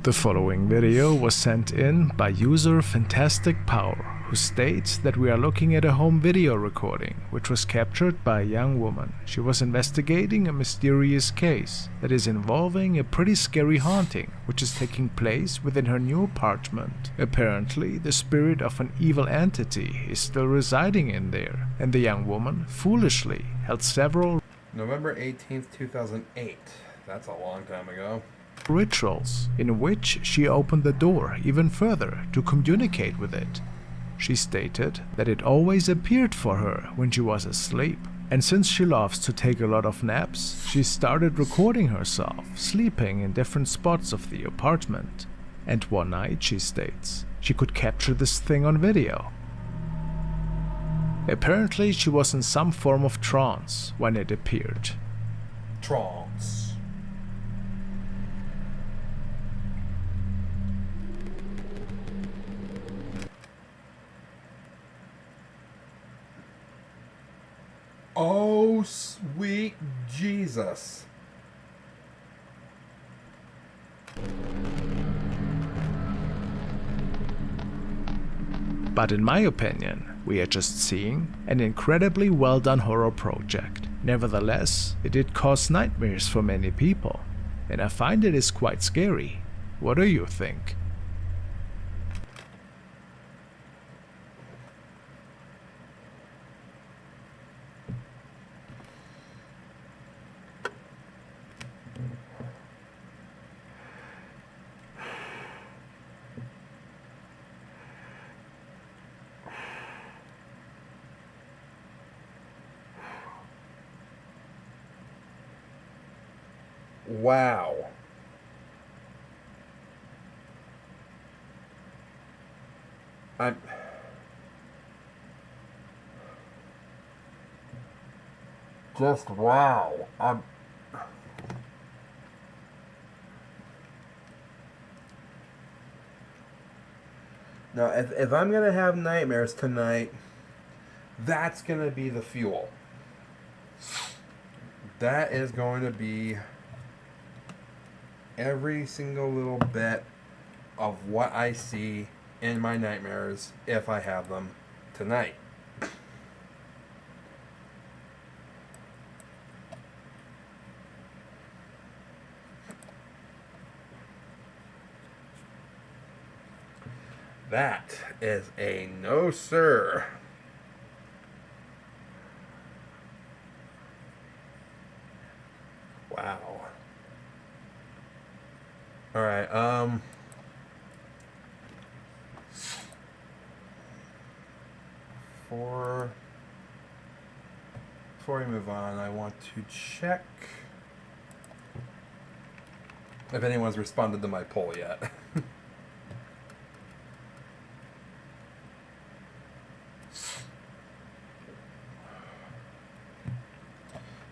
The following video was sent in by user Fantastic Power, who states that we are looking at a home video recording which was captured by a young woman. She was investigating a mysterious case that is involving a pretty scary haunting which is taking place within her new apartment. Apparently, the spirit of an evil entity is still residing in there, and the young woman foolishly held several November 18th, 2008. That's a long time ago. Rituals in which she opened the door even further to communicate with it. She stated that it always appeared for her when she was asleep, and since she loves to take a lot of naps, she started recording herself sleeping in different spots of the apartment. And one night, she states, she could capture this thing on video. Apparently, she was in some form of trance when it appeared. Trance. Oh, sweet Jesus. But in my opinion, We are just seeing an incredibly well done horror project. Nevertheless, it did cause nightmares for many people, and I find it is quite scary. What do you think? Wow. I'm just wow. Now, if I'm gonna have nightmares tonight, that's gonna be the fuel. That is going to be every single little bit of what I see in my nightmares if I have them tonight. That is a no, sir. Wow. All right. Before we move on, I want to check if anyone's responded to my poll yet.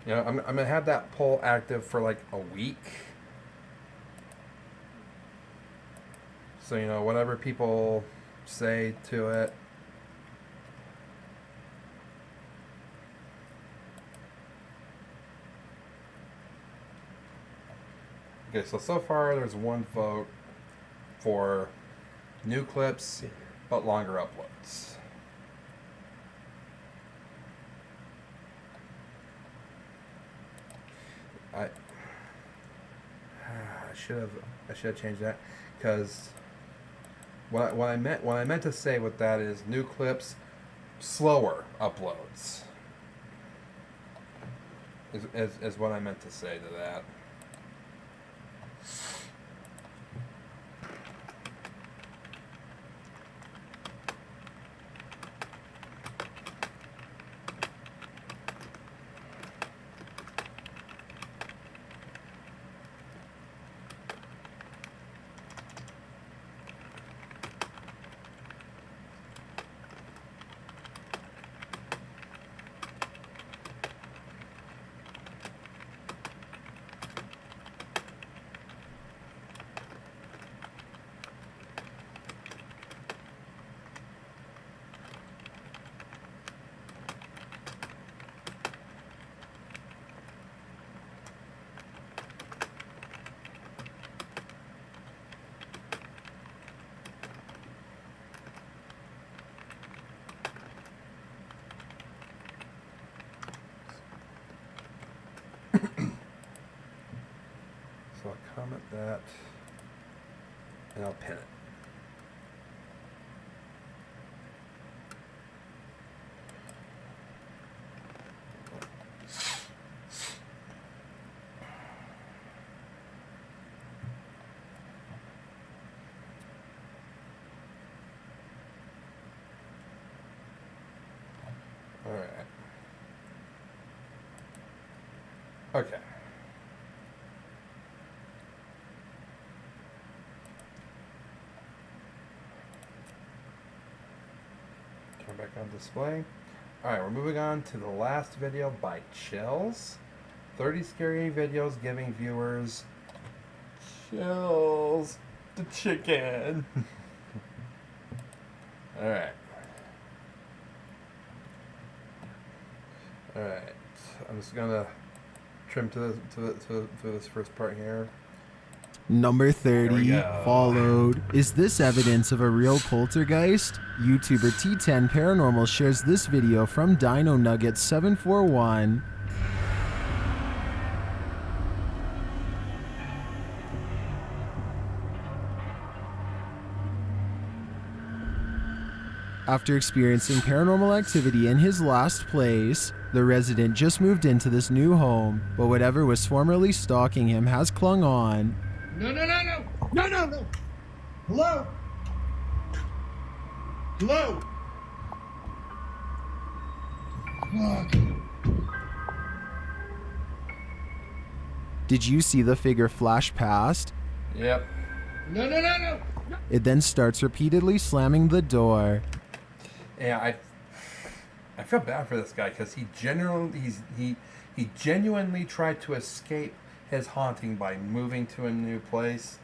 You know, I'm gonna have that poll active for like a week. So, you know, whatever people say to it. Okay, so far there's one vote for new clips, but longer uploads. I should have changed that, because what I meant to say with that is new clips, slower uploads. Is what I meant to say to that. So I'll comment that, and I'll pin it. All right. Okay. Turn back on display. Alright, we're moving on to the last video by Chills. 30 scary videos giving viewers chills. The chicken. Alright. Alright. I'm just gonna trim to this first part here. Number 30, followed. Is this evidence of a real poltergeist? YouTuber T10 Paranormal shares this video from Dino Nugget 741. After experiencing paranormal activity in his last place, the resident just moved into this new home, but whatever was formerly stalking him has clung on. No, no, no, no! No, no, no! Hello? Hello? Fuck. Did you see the figure flash past? Yep. No, no, no, no! It then starts repeatedly slamming the door. Yeah, I feel bad for this guy because he genuinely tried to escape his haunting by moving to a new place,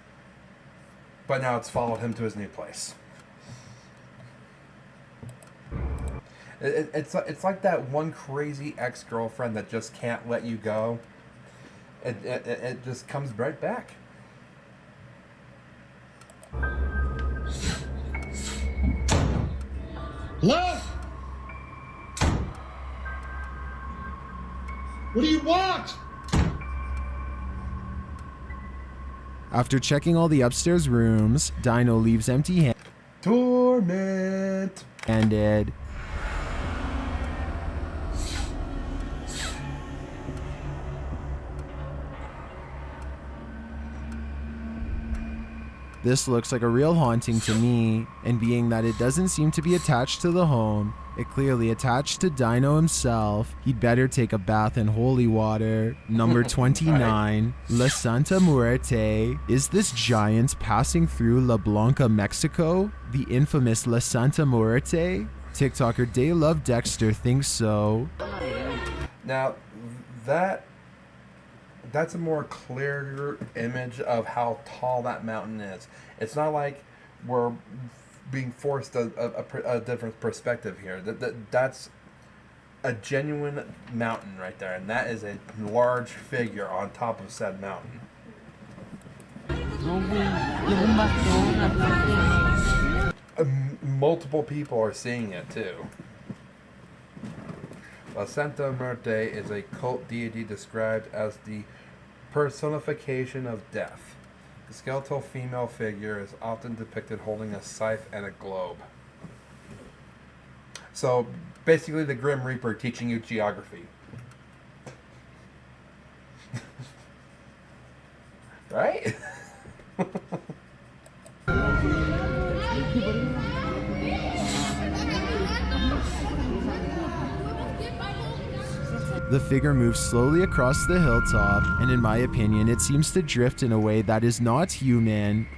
but now it's followed him to his new place. It's like that one crazy ex-girlfriend that just can't let you go. It just comes right back. Hello? What do you want? After checking all the upstairs rooms, Dino leaves empty-handed. Torment. This looks like a real haunting to me, and being that it doesn't seem to be attached to the home, it clearly attached to Dino himself, he'd better take a bath in holy water. Number 29, La Santa Muerte. Is this giant passing through La Blanca, Mexico? The infamous La Santa Muerte? TikToker Day Love Dexter thinks so. Now, that's a more clearer image of how tall that mountain is. It's not like we're being forced a different perspective here. That's a genuine mountain right there, and that is a large figure on top of said mountain. Multiple people are seeing it too. La Santa Muerte is a cult deity described as the personification of death. The skeletal female figure is often depicted holding a scythe and a globe. So basically the Grim Reaper teaching you geography. Right? The figure moves slowly across the hilltop, and in my opinion, it seems to drift in a way that is not human.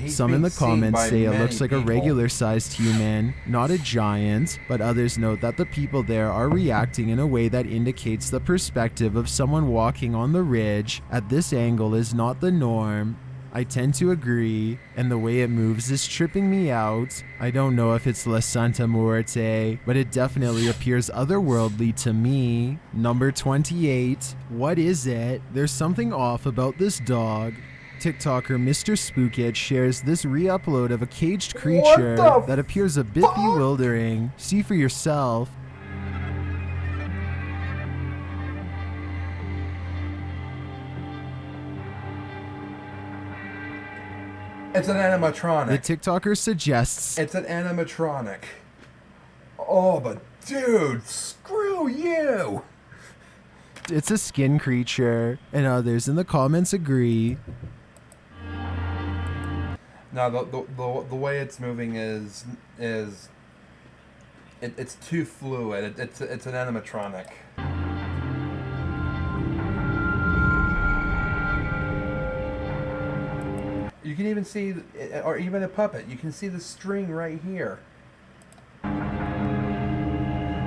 Some in the comments say it looks like a regular-sized human, not a giant, but others note that the people there are reacting in a way that indicates the perspective of someone walking on the ridge at this angle is not the norm. I tend to agree, and the way it moves is tripping me out. I don't know if it's La Santa Muerte, but it definitely appears otherworldly to me. Number 28. What is it? There's something off about this dog. TikToker Mr. Spookit shares this re-upload of a caged creature that appears a bit bewildering. See for yourself. It's an animatronic. The TikToker suggests it's an animatronic. Oh, but dude, screw you! It's a skin creature, and others in the comments agree. Now the way it's moving is it's too fluid. It's an animatronic. You can even see, or even a puppet. You can see the string right here.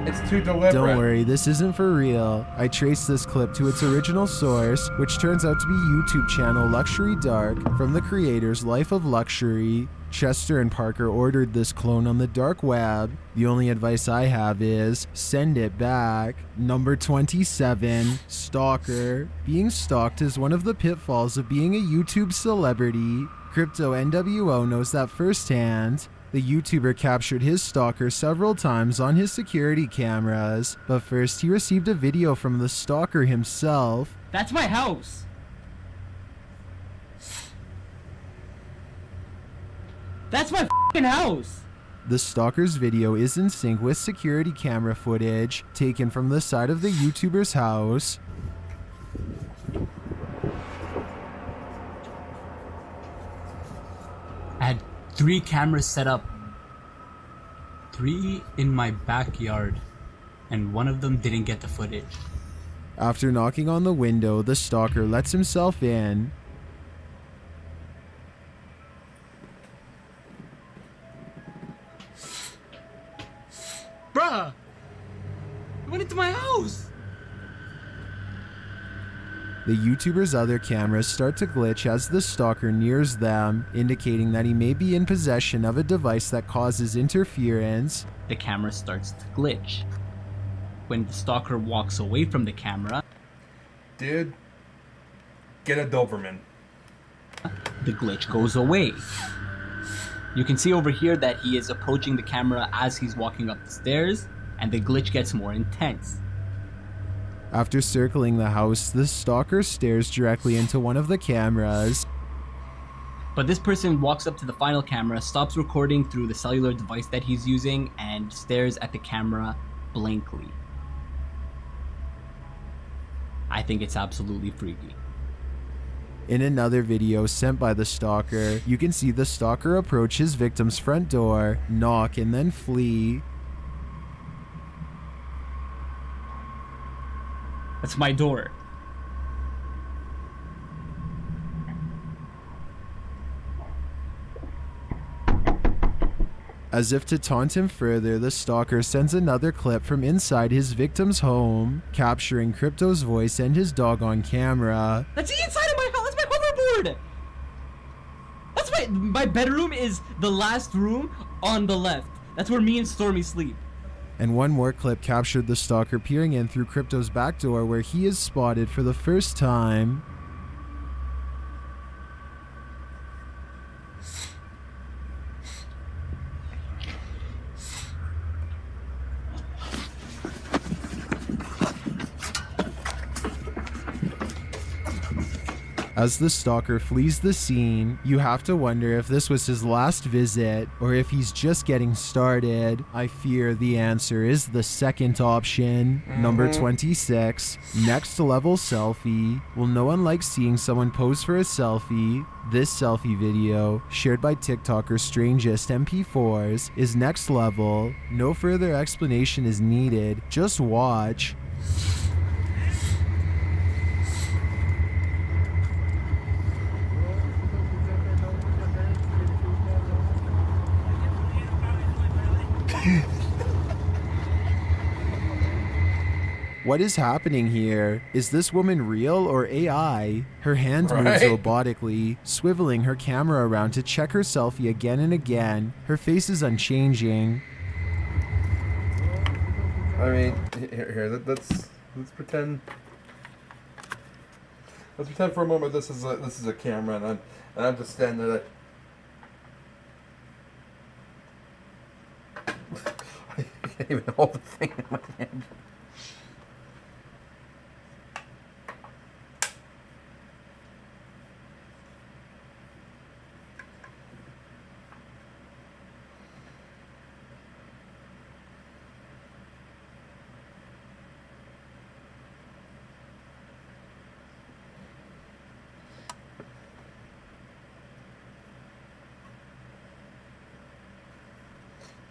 It's too deliberate. Don't worry, this isn't for real. I traced this clip to its original source, which turns out to be YouTube channel Luxury Dark from the creators Life of Luxury. Chester and Parker ordered this clone on the dark web. The only advice I have is send it back. Number 27, Stalker. Being stalked is one of the pitfalls of being a YouTube celebrity. Crypto NWO knows that firsthand. The YouTuber captured his stalker several times on his security cameras, but first he received a video from the stalker himself. That's my house. That's my f***ing house. The stalker's video is in sync with security camera footage taken from the side of the YouTuber's house. I had 3 cameras set up. 3 in my backyard, and one of them didn't get the footage. After knocking on the window, the stalker lets himself in. Bruh! You went into my house! The YouTuber's other cameras start to glitch as the stalker nears them, indicating that he may be in possession of a device that causes interference. The camera starts to glitch. When the stalker walks away from the camera, dude, get a Doberman. The glitch goes away. You can see over here that he is approaching the camera as he's walking up the stairs, and the glitch gets more intense. After circling the house, the stalker stares directly into one of the cameras. But this person walks up to the final camera, stops recording through the cellular device that he's using, and stares at the camera blankly. I think it's absolutely freaky. In another video sent by the stalker, you can see the stalker approach his victim's front door, knock, and then flee. That's my door. As if to taunt him further, the stalker sends another clip from inside his victim's home, capturing Crypto's voice and his dog on camera. That's the inside of my house. That's my hoverboard. That's my bedroom is the last room on the left. That's where me and Stormy sleep. And one more clip captured the stalker peering in through Crypto's back door, where he is spotted for the first time. As the stalker flees the scene, you have to wonder if this was his last visit or if he's just getting started. I fear the answer is the second option. Number 26, next level selfie. Well, no one likes seeing someone pose for a selfie. This selfie video, shared by TikToker Strangest MP4s, is next level. No further explanation is needed, just watch. What is happening here? Is this woman real or AI? Her hand moves robotically, swiveling her camera around to check her selfie again and again. Her face is unchanging. I mean, let's pretend. Let's pretend for a moment this is a camera, and I'm just standing there. I can't even hold the thing in my hand.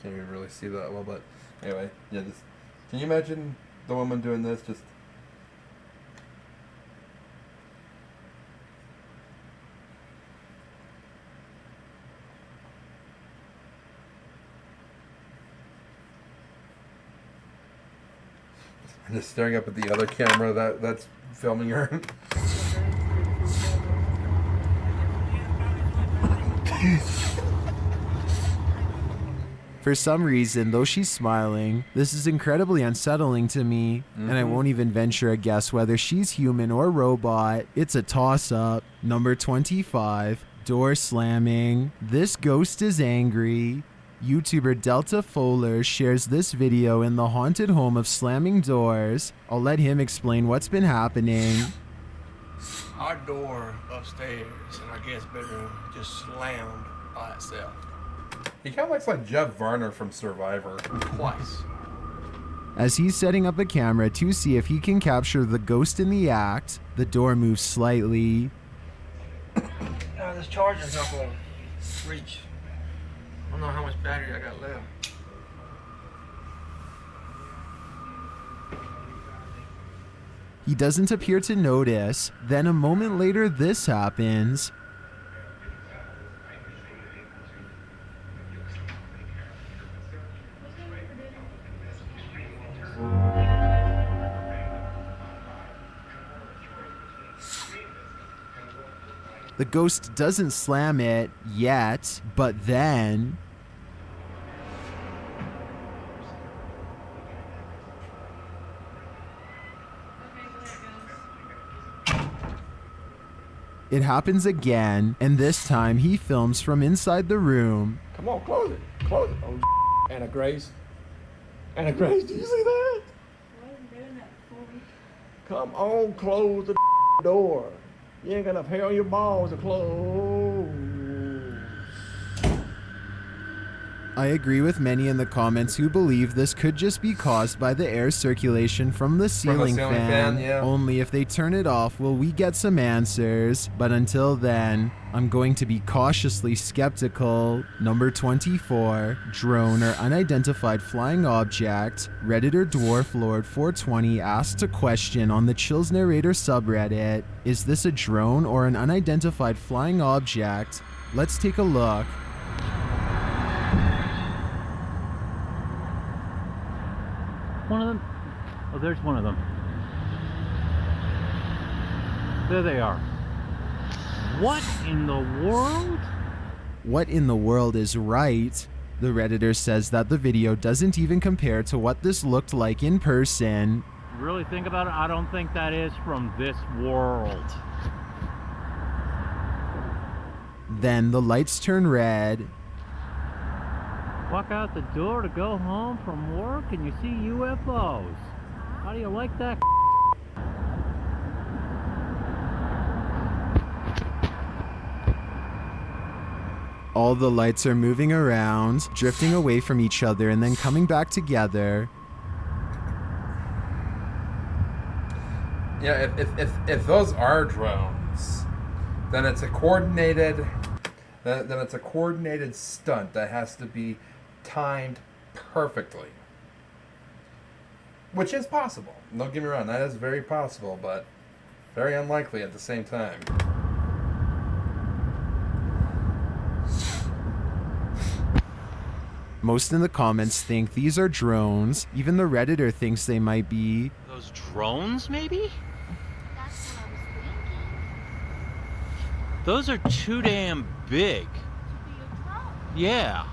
Can't even really see that well, but anyway, yeah. Can you imagine the woman doing this? Just And just staring up at the other camera that's filming her. For some reason, though she's smiling, this is incredibly unsettling to me, and I won't even venture a guess whether she's human or robot. It's a toss-up. Number 25, door slamming. This ghost is angry. YouTuber Delta Fowler shares this video in the haunted home of slamming doors. I'll let him explain what's been happening. Our door upstairs in our guest bedroom just slammed by itself. He kind of looks like Jeff Varner from Survivor. Twice. As he's setting up a camera to see if he can capture the ghost in the act, the door moves slightly. This charger's not going to reach. I don't know how much battery I got left. He doesn't appear to notice. Then a moment later, this happens. The ghost doesn't slam it yet, but then... it happens again, and this time he films from inside the room. Come on, close it. Close it. Oh, Anna Grace. Anna Grace, do you see that? Come on, close the door. You ain't got enough hair on your balls to close. I agree with many in the comments who believe this could just be caused by the air circulation from the ceiling fan. Yeah. Only if they turn it off will we get some answers. But until then, I'm going to be cautiously skeptical. Number 24, drone or unidentified flying object. Redditor Dwarf Lord 420 asked a question on the Chills Narrator subreddit. Is this a drone or an unidentified flying object? Let's take a look. One of them? Oh, there's one of them. There they are. What in the world? What in the world is right? The Redditor says that the video doesn't even compare to what this looked like in person. Really think about it, I don't think that is from this world. Then the lights turn red. Walk out the door to go home from work and you see UFOs. How do you like that? All the lights are moving around, drifting away from each other and then coming back together. Yeah, if those are drones, then it's a coordinated stunt that has to be timed perfectly. Which is possible. Don't get me wrong, that is very possible, but very unlikely at the same time. Most in the comments think these are drones. Even the Redditor thinks they might be. Those drones, maybe? Those are too damn big. Yeah.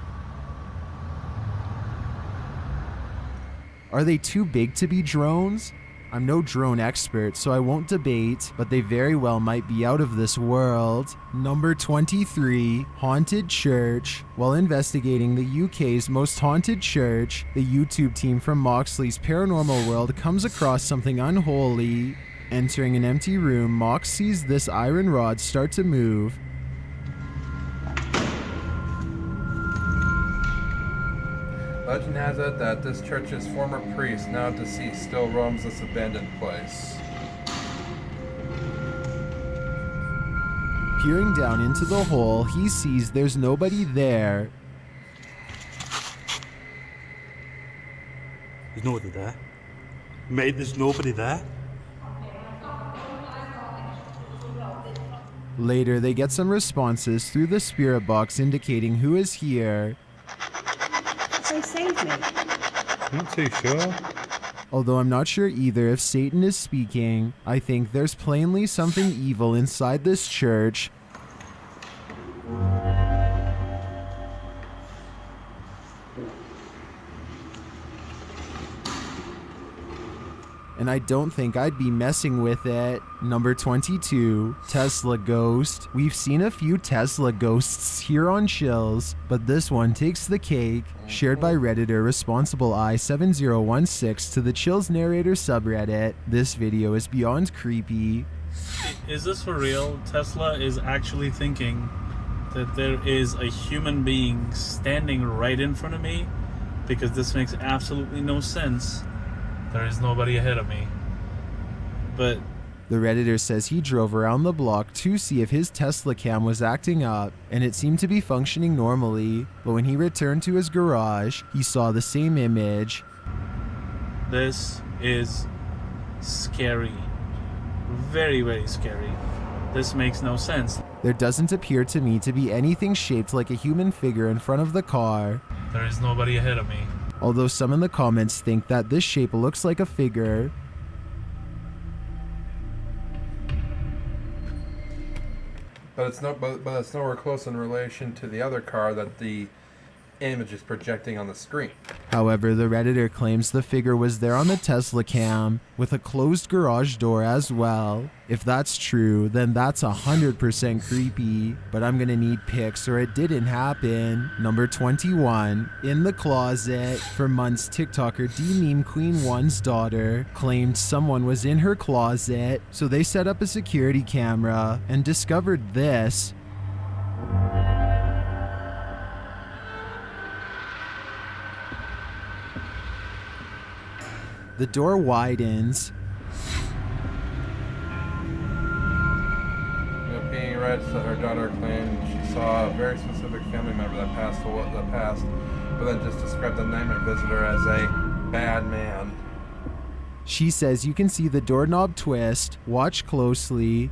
Are they too big to be drones? I'm no drone expert, so I won't debate, but they very well might be out of this world. Number 23, Haunted Church. While investigating the UK's most haunted church, the YouTube team from Moxley's Paranormal World comes across something unholy. Entering an empty room, Mox sees this iron rod start to move. Legend has it that this church's former priest, now deceased, still roams this abandoned place. Peering down into the hole, he sees there's nobody there. There's nobody there. Mate, there's nobody there. Later, they get some responses through the spirit box indicating who is here. They saved me. I'm not too sure. Although I'm not sure either if Satan is speaking, I think there's plainly something evil inside this church. And I don't think I'd be messing with it. Number 22, Tesla Ghost. We've seen a few Tesla ghosts here on Chills, but this one takes the cake. Shared by Redditor Responsible I7016 to the Chills Narrator subreddit. This video is beyond creepy. Is this for real? Tesla is actually thinking that there is a human being standing right in front of me? Because this makes absolutely no sense. There is nobody ahead of me. But the Redditor says he drove around the block to see if his Tesla cam was acting up, and it seemed to be functioning normally, but when he returned to his garage, he saw the same image. this is scary. Very, very scary. This makes no sense. There doesn't appear to me to be anything shaped like a human figure in front of the car. There is nobody ahead of me. Although some in the comments think that this shape looks like a figure. But it's nowhere close in relation to the other car that the image is projecting on the screen. However, the Redditor claims the figure was there on the Tesla cam with a closed garage door as well. If that's true, then that's 100% creepy, but I'm gonna need pics or it didn't happen. Number 21, in the closet. For months, TikToker D-Meme Queen 1's daughter claimed someone was in her closet, so they set up a security camera and discovered this. The door widens. Being read that her daughter claimed she saw a very specific family member that passed, but then just described the nightmare visitor as a bad man. She says you can see the doorknob twist. Watch closely.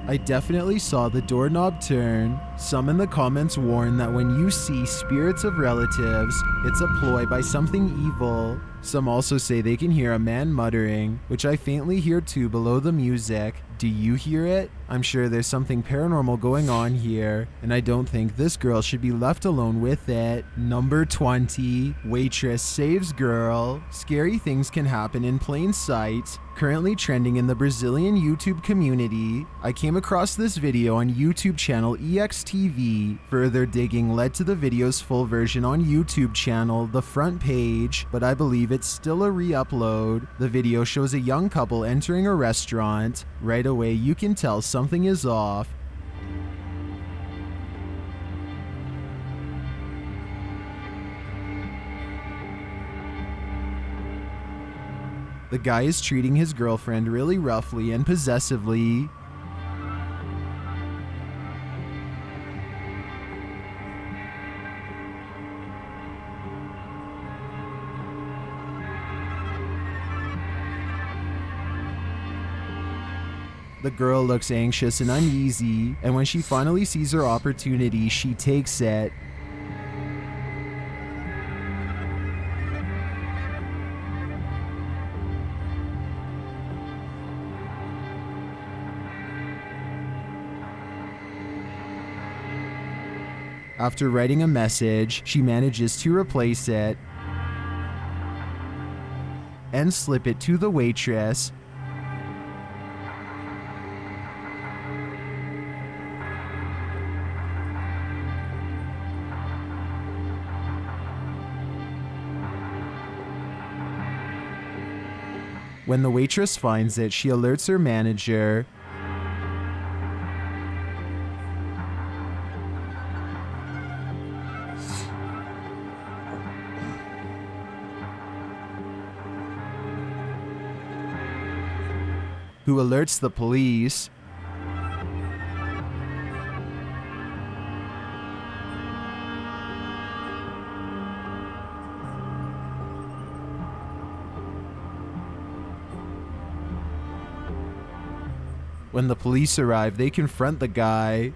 I definitely saw the doorknob turn. Some in the comments warn that when you see spirits of relatives, it's a ploy by something evil. Some also say they can hear a man muttering, which I faintly hear too below the music. Do you hear it? I'm sure there's something paranormal going on here, and I don't think this girl should be left alone with it. Number 20, waitress saves girl. Scary things can happen in plain sight. Currently trending in the Brazilian YouTube community. I came across this video on YouTube channel EXTV. Further digging led to the video's full version on YouTube channel, the front page, but I believe it's still a re-upload. The video shows a young couple entering a restaurant. Right away you can tell something is off. The guy is treating his girlfriend really roughly and possessively. The girl looks anxious and uneasy, and when she finally sees her opportunity, she takes it. After writing a message, she manages to replace it and slip it to the waitress. When the waitress finds it, she alerts her manager. Who alerts the police. When the police arrive, they confront the guy.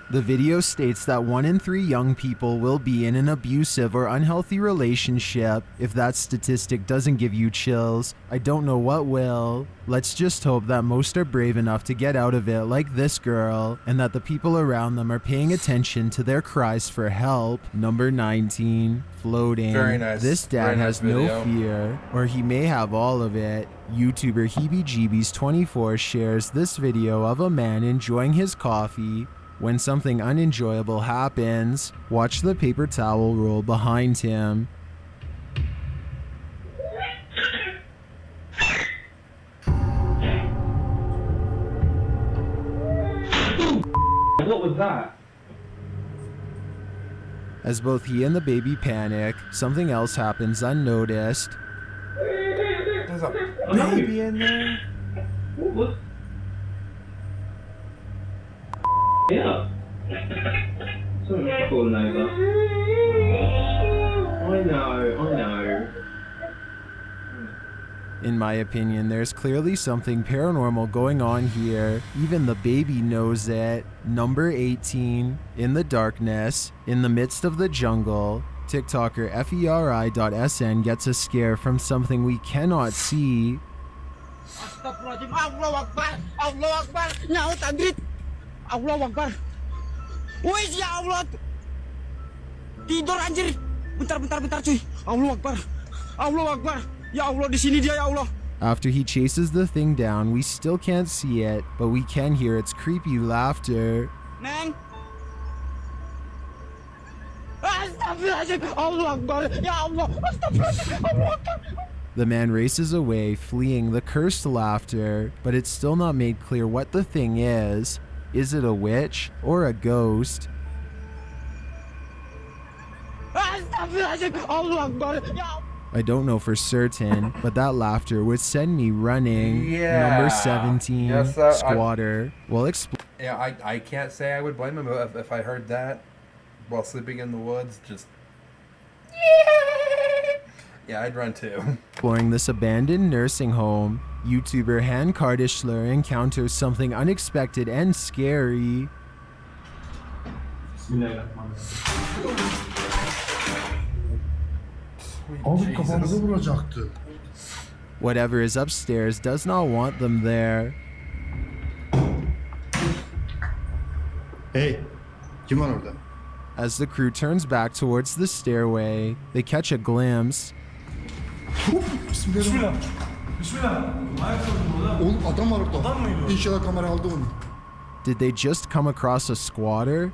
The video states that 1 in 3 young people will be in an abusive or unhealthy relationship. If that statistic doesn't give you chills, I don't know what will. Let's just hope that most are brave enough to get out of it like this girl, and that the people around them are paying attention to their cries for help. Number 19, floating. Very nice. This dad Very has nice no video. fear, or he may have all of it. YouTuber HeebieJeebies24 shares this video of a man enjoying his coffee when something unenjoyable happens. Watch the paper towel roll behind him. What was that? As both he and the baby panic, something else happens unnoticed. There's a baby in there? What? Yeah. Something's falling over. I know. In my opinion, there's clearly something paranormal going on here. Even the baby knows it. Number 18, in the darkness, in the midst of the jungle, TikToker FERI.SN gets a scare from something we cannot see. Astagfirullahaladzim, Allah Akbar, Allah Akbar, nyaut anjrit, Allah Akbar. Wih, ya Allah. Tidur anjir. Bentar cuy. Allah Akbar. Allah Akbar. Ya Allah, di sini dia ya Allah. After he chases the thing down, we still can't see it, but we can hear its creepy laughter. Neng. Astagfirullahaladzim, Allah Akbar, ya Allah. Astagfirullahaladzim, Allah Akbar. The man races away, fleeing the cursed laughter, but it's still not made clear what the thing is. Is it a witch or a ghost? Astagfirullahaladzim, Allah Akbar, ya Allah. I don't know for certain, but that laughter would send me running. Yeah. Number 17, Yes, squatter. Well, explain. Yeah, I can't say I would blame him if I heard that while sleeping in the woods. Just yeah, I'd run too. Exploring this abandoned nursing home, YouTuber Han Kardashler encounters something unexpected and scary. Abi kafamıza vuracaktı. Whatever is upstairs does not want them there. Hey, kim var orada? As the crew turns back towards the stairway, they catch a glimpse. Bismillah. Oğlum adam var orada. İnşallah kamera aldı onu. Did they just come across a squatter?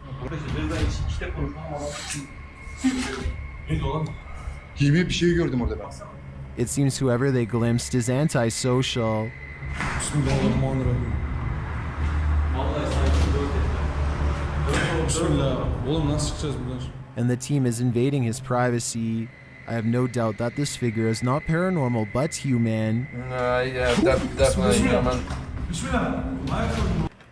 Gibi bir şey gördüm orada ben. It seems whoever they glimpsed is antisocial. Bismillahirrahmanirrahim. Bismillah. Oğlum nasıl çıkacağız buradan? And the team is invading his privacy. I have no doubt that this figure is not paranormal but human. Yeah, definitely human.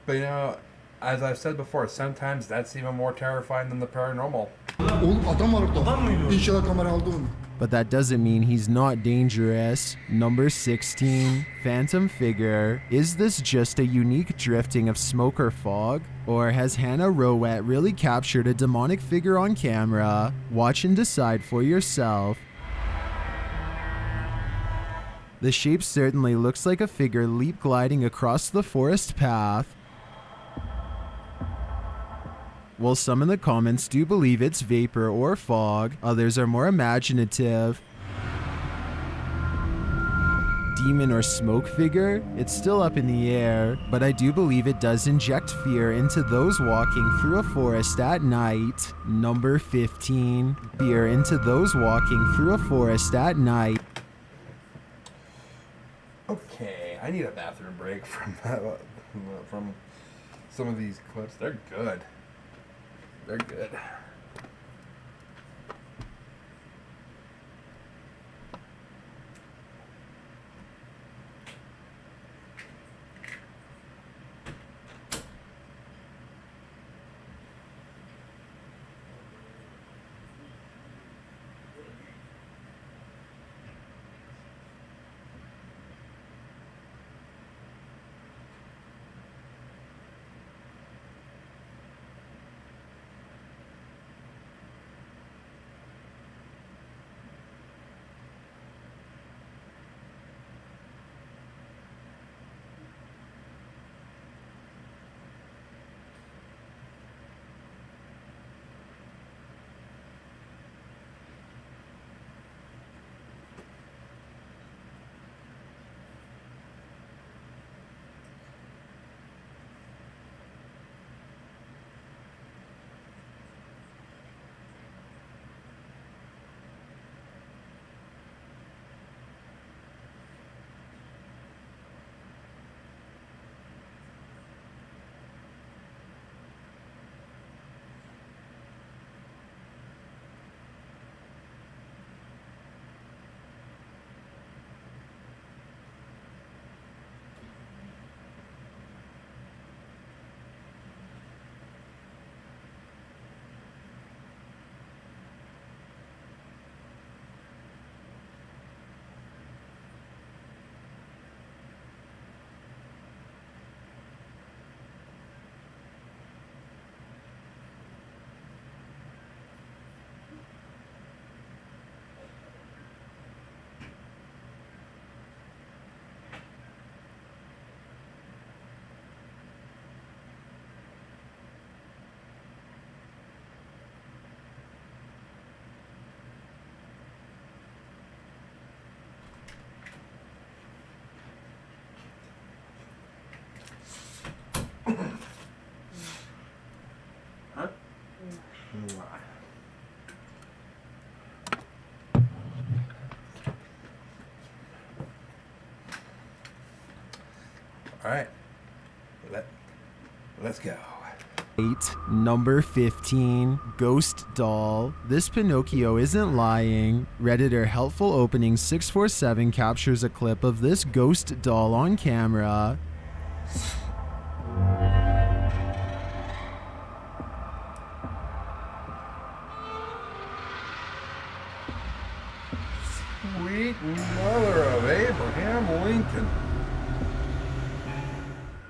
But you know, as I've said before, sometimes that's even more terrifying than the paranormal. Oğlum adam var orada. İnşallah kamera aldı onu. But that doesn't mean he's not dangerous. Number 16, phantom figure. Is this just a unique drifting of smoke or fog? Or has Hannah Rowett really captured a demonic figure on camera? Watch and decide for yourself. The shape certainly looks like a figure leap gliding across the forest path. While some in the comments do believe it's vapor or fog, others are more imaginative. Demon or smoke figure? It's still up in the air, but I do believe it does inject fear into those walking through a forest at night. Number 15, fear into those walking through a forest at night. Okay, I need a bathroom break from that, from some of these clips. They're good. They're good. All right. Let's go. Number 15, Ghost Doll. This Pinocchio isn't lying. Redditor Helpful Opening 647 captures a clip of this ghost doll on camera. Sweet mother of Abraham Lincoln.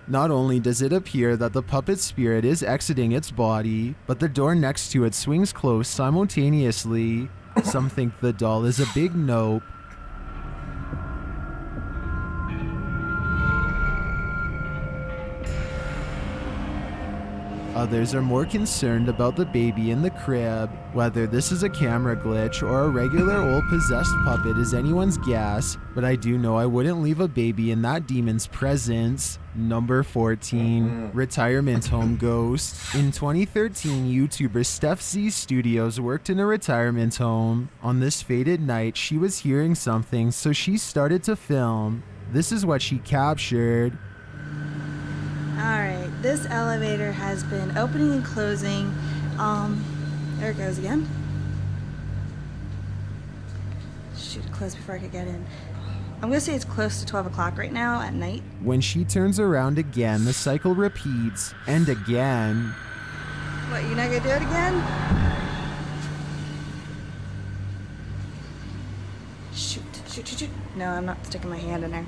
Not only does it appear that the puppet spirit is exiting its body, but the door next to it swings closed simultaneously. Some think the doll is a big nope. Others are more concerned about the baby in the crib. Whether this is a camera glitch or a regular old possessed puppet is anyone's guess, but I do know I wouldn't leave a baby in that demon's presence. Number 14, Retirement Home Ghost. In 2013, YouTuber Steph Z Studios worked in a retirement home. On this fated night, she was hearing something, so she started to film. This is what she captured. Alright, this elevator has been opening and closing. There it goes again. Shoot, it closed before I could get in. I'm gonna say it's close to 12 o'clock right now at night. When she turns around again, the cycle repeats, and again. What, you're not gonna do it again? Shoot, shoot, shoot, shoot. No, I'm not sticking my hand in there.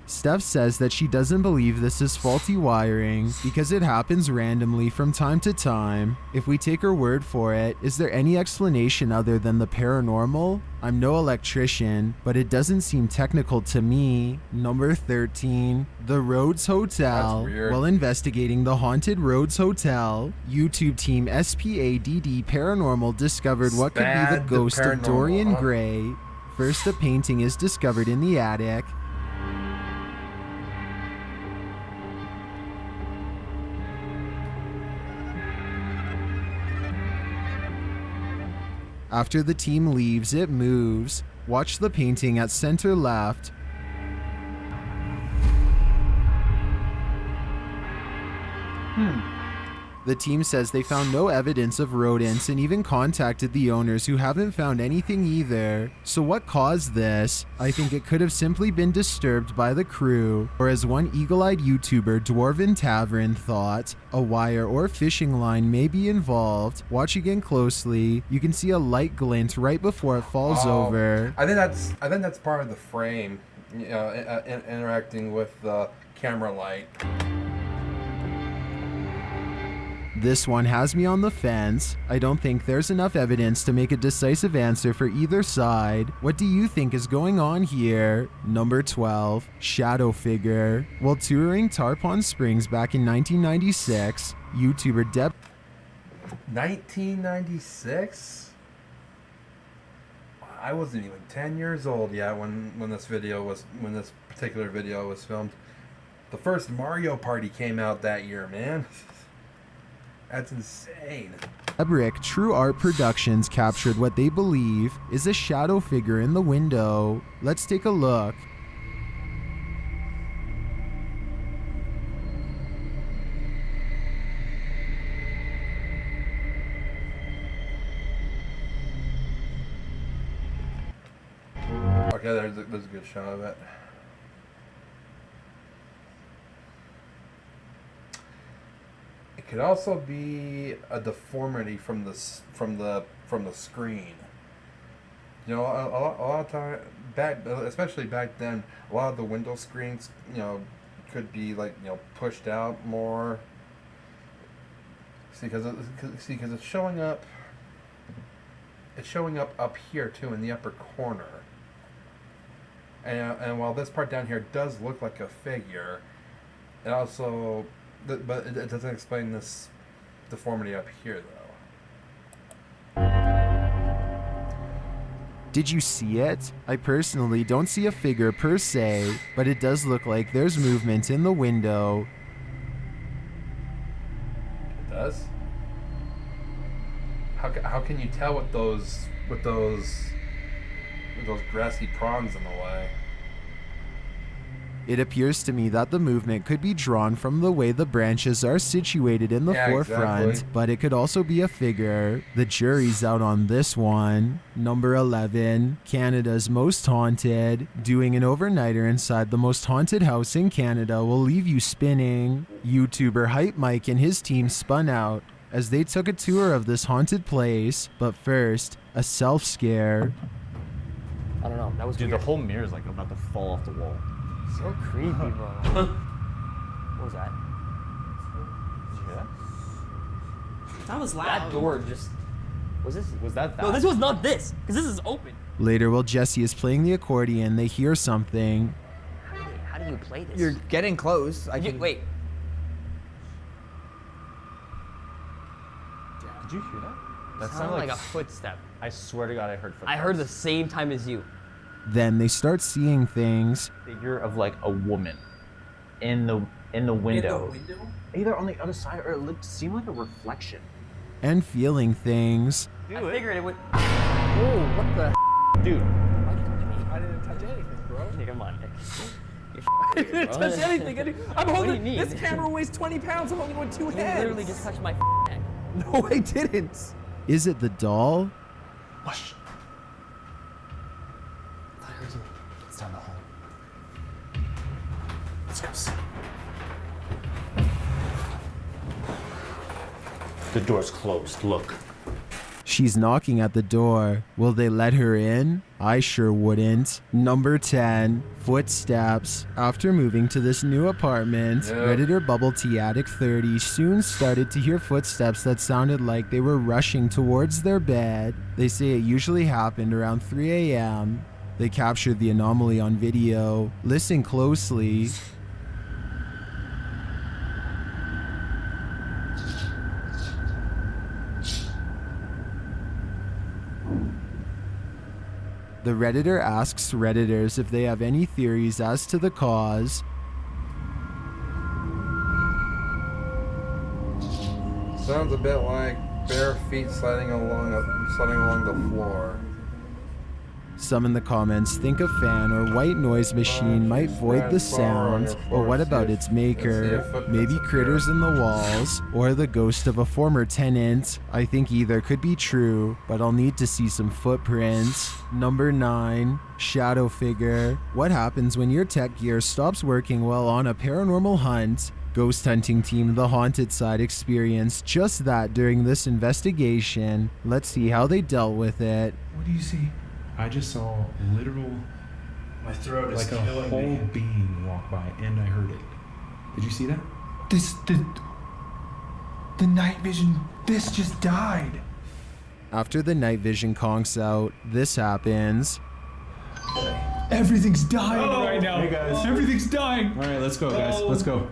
Steph says that she doesn't believe this is faulty wiring because it happens randomly from time to time. If we take her word for it, is there any explanation other than the paranormal? I'm no electrician, but it doesn't seem technical to me. Number 13, the Rhodes Hotel. While investigating the haunted Rhodes Hotel, YouTube team SPADD Paranormal discovered what could be the ghost of Dorian Gray. First, a painting is discovered in the attic. After the team leaves, it moves. Watch the painting at center left. The team says they found no evidence of rodents and even contacted the owners who haven't found anything either. So what caused this? I think it could have simply been disturbed by the crew, or as one eagle-eyed YouTuber, Dwarven Tavern, thought, a wire or fishing line may be involved. Watch again closely. You can see a light glint right before it falls over. I think that's part of the frame, you know, interacting with the camera light. This one has me on the fence. I don't think there's enough evidence to make a decisive answer for either side. What do you think is going on here? Number 12, Shadow Figure. While touring Tarpon Springs back in 1996, YouTuber Deb... 1996? I wasn't even 10 years old yet when this particular video was filmed. The first Mario Party came out that year, man. That's insane. Ebrick True Art Productions captured what they believe is a shadow figure in the window. Let's take a look. Okay, there's a good shot of it. It could also be a deformity from the screen. You know, a lot of time especially back then, a lot of the window screens, you know, could be like, you know, pushed out more. See, because it's showing up. It's showing up here too in the upper corner. And while this part down here does look like a figure, it also, but it doesn't explain this deformity up here though. Did you see it? I personally don't see a figure per se, but it does look like there's movement in the window. It does? how can you tell with those grassy prongs in the way? It appears to me that the movement could be drawn from the way the branches are situated in the forefront, exactly. but it could also be a figure. The jury's out on this one. Number 11, Canada's most haunted. Doing an overnighter inside the most haunted house in Canada will leave you spinning. YouTuber Hype Mike and his team spun out as they took a tour of this haunted place, but first, a self-scare. I don't know. That was Dude, weird. the whole mirror is like about to fall off the wall. So creepy, bro. What was that? Did you hear that? That was loud. That door just... Was that? No, that? this was not this. Because this is open. Later, while Jesse is playing the accordion, they hear something. How do you play this? You're getting close. Wait. Did you hear that? That sounded like a footstep. I swear to God, I heard footsteps. I heard the same time as you. Then they start seeing things. Figure of like a woman in the window. Either on the other side or it seemed like a reflection. And feeling things. I figured it would... Oh, what the... Dude. Why'd you touch me? I didn't touch anything, bro. Hey, come on, Nick. I didn't touch anything. I'm What do holding... you mean? This camera weighs 20 pounds. I'm holding it with two You hands. literally just touched my neck. No, I didn't. Is it the doll? Hush. It's down the hall. Let's go see. The door's closed. Look. She's knocking at the door. Will they let her in? I sure wouldn't. Number 10, footsteps. After moving to this new apartment, Redditor Bubble Tea Addict 30 soon started to hear footsteps that sounded like they were rushing towards their bed. They say it usually happened around 3 a.m. They captured the anomaly on video. Listen closely. The Redditor asks Redditors if they have any theories as to the cause. Sounds a bit like bare feet sliding along the floor. Some in the comments think a fan or white noise machine might void the sound, but what about its maker? Maybe critters in the walls, or the ghost of a former tenant? I think either could be true, but I'll need to see some footprints. Number 9, shadow figure. What happens when your tech gear stops working while on a paranormal hunt? Ghost hunting team The Haunted Side experienced just that during this investigation. Let's see how they dealt with it. What do you see? I just saw literal, my throat is like a killing whole me. being walk by, and I heard it. Did you see that? The night vision. This just died. After the night vision conks out, this happens. Everything's dying right now. Hey guys. Everything's dying. All right, let's go, guys. Let's go.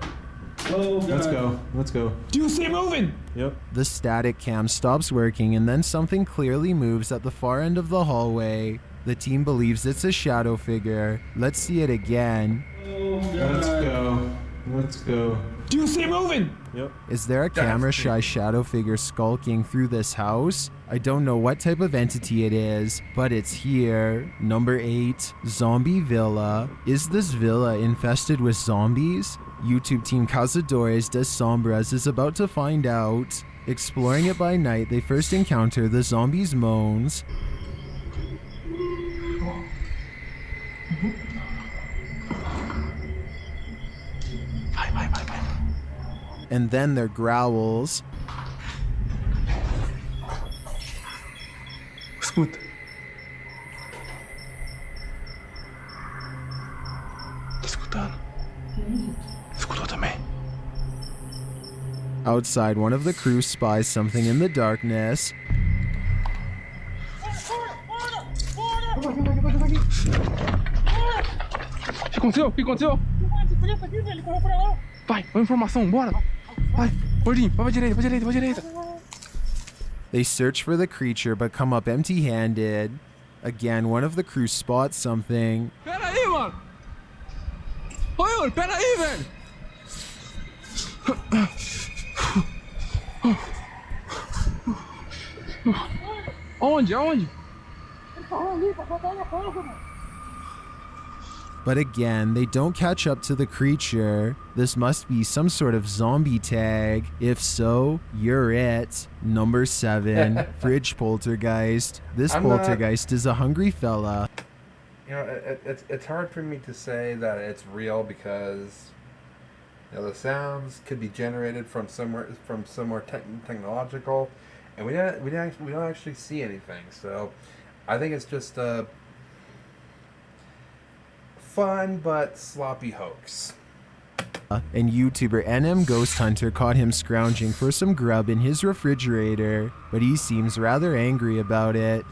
Let's go. Let's go. Do you see it moving? Yep. The static cam stops working and then something clearly moves at the far end of the hallway. The team believes it's a shadow figure. Let's see it again. Let's go. Let's go. Do you see it moving? Yep. Is there a camera-shy shadow figure skulking through this house? I don't know what type of entity it is, but it's here. Number 8, Zombie Villa. Is this villa infested with zombies? YouTube team Cazadores de Sombras is about to find out. Exploring it by night, they first encounter the zombies' moans. And then their growls. Escuta. Tá escutando? Escutou também? Outside, one of the crew spies something in the darkness. O que aconteceu? O que aconteceu? Vai, vai informação, bora! Vai, gordinho, vai pra direita, vai direita, vai direita. They search for the creature but come up empty-handed. Again, one of the crew spots something. Pera aí, mano! Oi, pera aí, velho! Onde? Aonde? But again, they don't catch up to the creature. This must be some sort of zombie tag. If so, you're it. Number 7, fridge poltergeist. This poltergeist is a hungry fella. You know, it's hard for me to say that it's real because, you know, the sounds could be generated from somewhere technological, and we don't actually see anything. So, I think it's just a fun but sloppy hoax. And YouTuber NM Ghost Hunter caught him scrounging for some grub in his refrigerator, but he seems rather angry about it.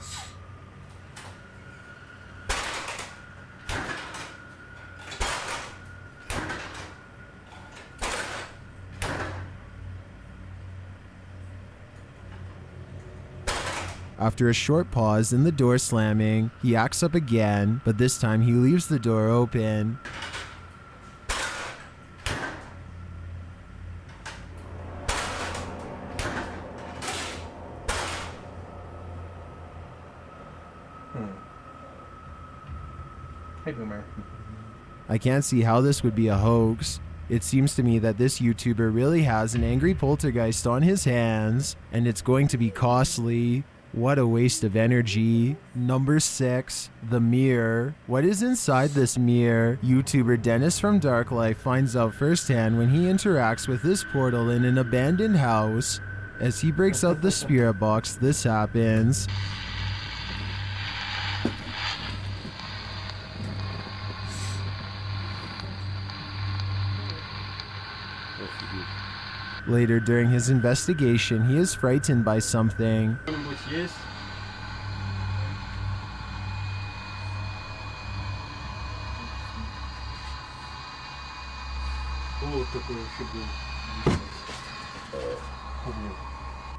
After a short pause and the door slamming, he acts up again, but this time he leaves the door open. Hey, Boomer. I can't see how this would be a hoax. It seems to me that this YouTuber really has an angry poltergeist on his hands, and it's going to be costly. What a waste of energy. Number 6, the mirror. What is inside this mirror? YouTuber Dennis from Dark Life finds out firsthand when he interacts with this portal in an abandoned house. As he breaks out the spirit box, this happens. Later during his investigation, he is frightened by something.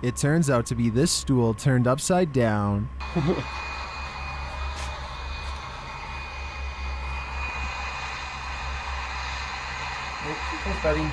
It turns out to be this stool turned upside down. Thanks, buddy.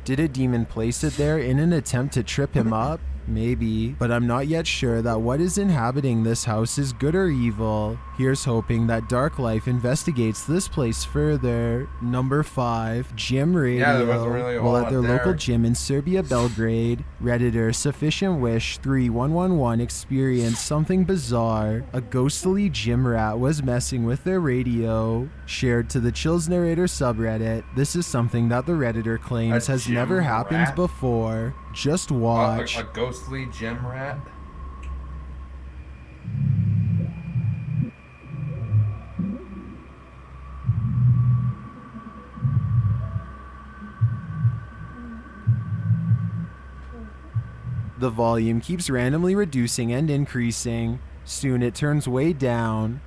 Did a demon place it there in an attempt to trip him up? Maybe, but I'm not yet sure that what is inhabiting this house is good or evil. Here's hoping that Dark Life investigates this place further. Number 5, Gym Radio. Yeah, there wasn't really a whole While lot at their there. local gym in Serbia, Belgrade, Redditor Sufficient Wish 3111 experienced something bizarre. A ghostly gym rat was messing with their radio. Shared to the Chills Narrator subreddit, this is something that the Redditor claims has gym never happened rat? before. Just watch. A ghostly gym rat? The volume keeps randomly reducing and increasing. Soon it turns way down.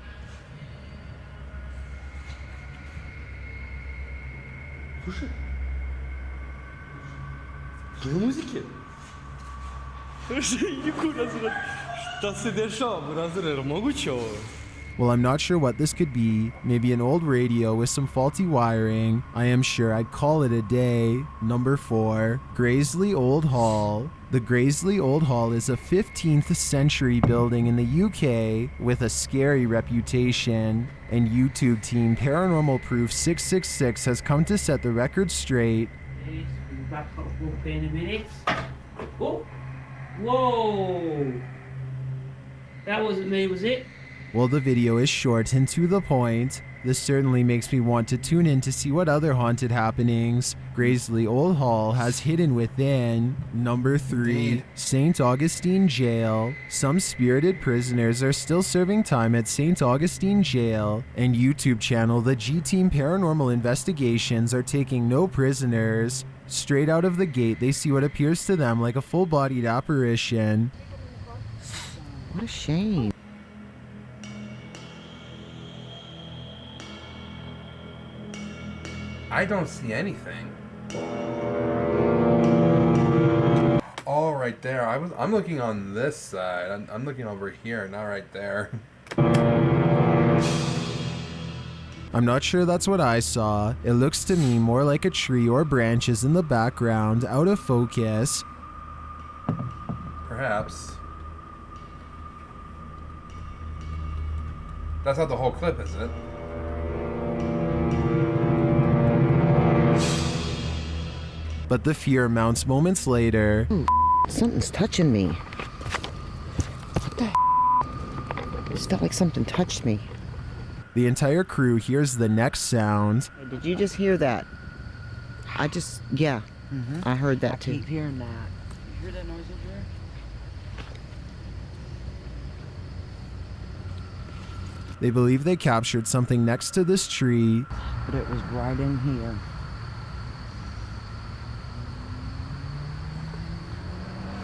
Well, I'm not sure what this could be. Maybe an old radio with some faulty wiring. I am sure I'd call it a day. Number 4, Graiseley Old Hall. The Graiseley Old Hall is a 15th century building in the UK with a scary reputation. And YouTube team Paranormal Proof 666 has come to set the record straight. Back up in a minute. Oh, whoa! That wasn't me, was it? Well, the video is short and to the point. This certainly makes me want to tune in to see what other haunted happenings Graiseley Old Hall has hidden within. Number 3, St. Augustine Jail. Some spirited prisoners are still serving time at St. Augustine Jail, and YouTube channel The G Team Paranormal Investigations are taking no prisoners. Straight out of the gate, they see what appears to them like a full-bodied apparition. What a shame. I don't see anything. All right there. I'm looking on this side. I'm looking over here, not right there. I'm not sure that's what I saw. It looks to me more like a tree or branches in the background, out of focus. Perhaps. That's not the whole clip, is it? But the fear mounts moments later. Ooh, something's touching me. What the? It just felt like something touched me. The entire crew hears the next sound. Hey, did you just hear that? Yeah. I heard that too. I keep hearing that. You hear that noise over there? They believe they captured something next to this tree. But it was right in here.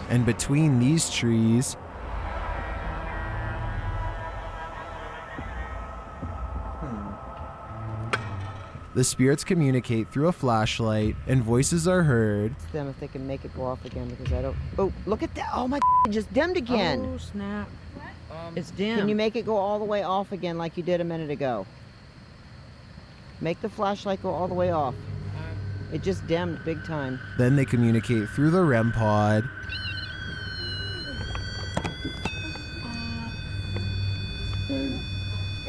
And between these trees, the spirits communicate through a flashlight and voices are heard. It's them if they can make it go off again because I don't. Oh, look at that. Oh my, it just dimmed again. Oh, snap. It's dim. Can you make it go all the way off again like you did a minute ago? Make the flashlight go all the way off. It just dimmed big time. Then they communicate through the REM pod.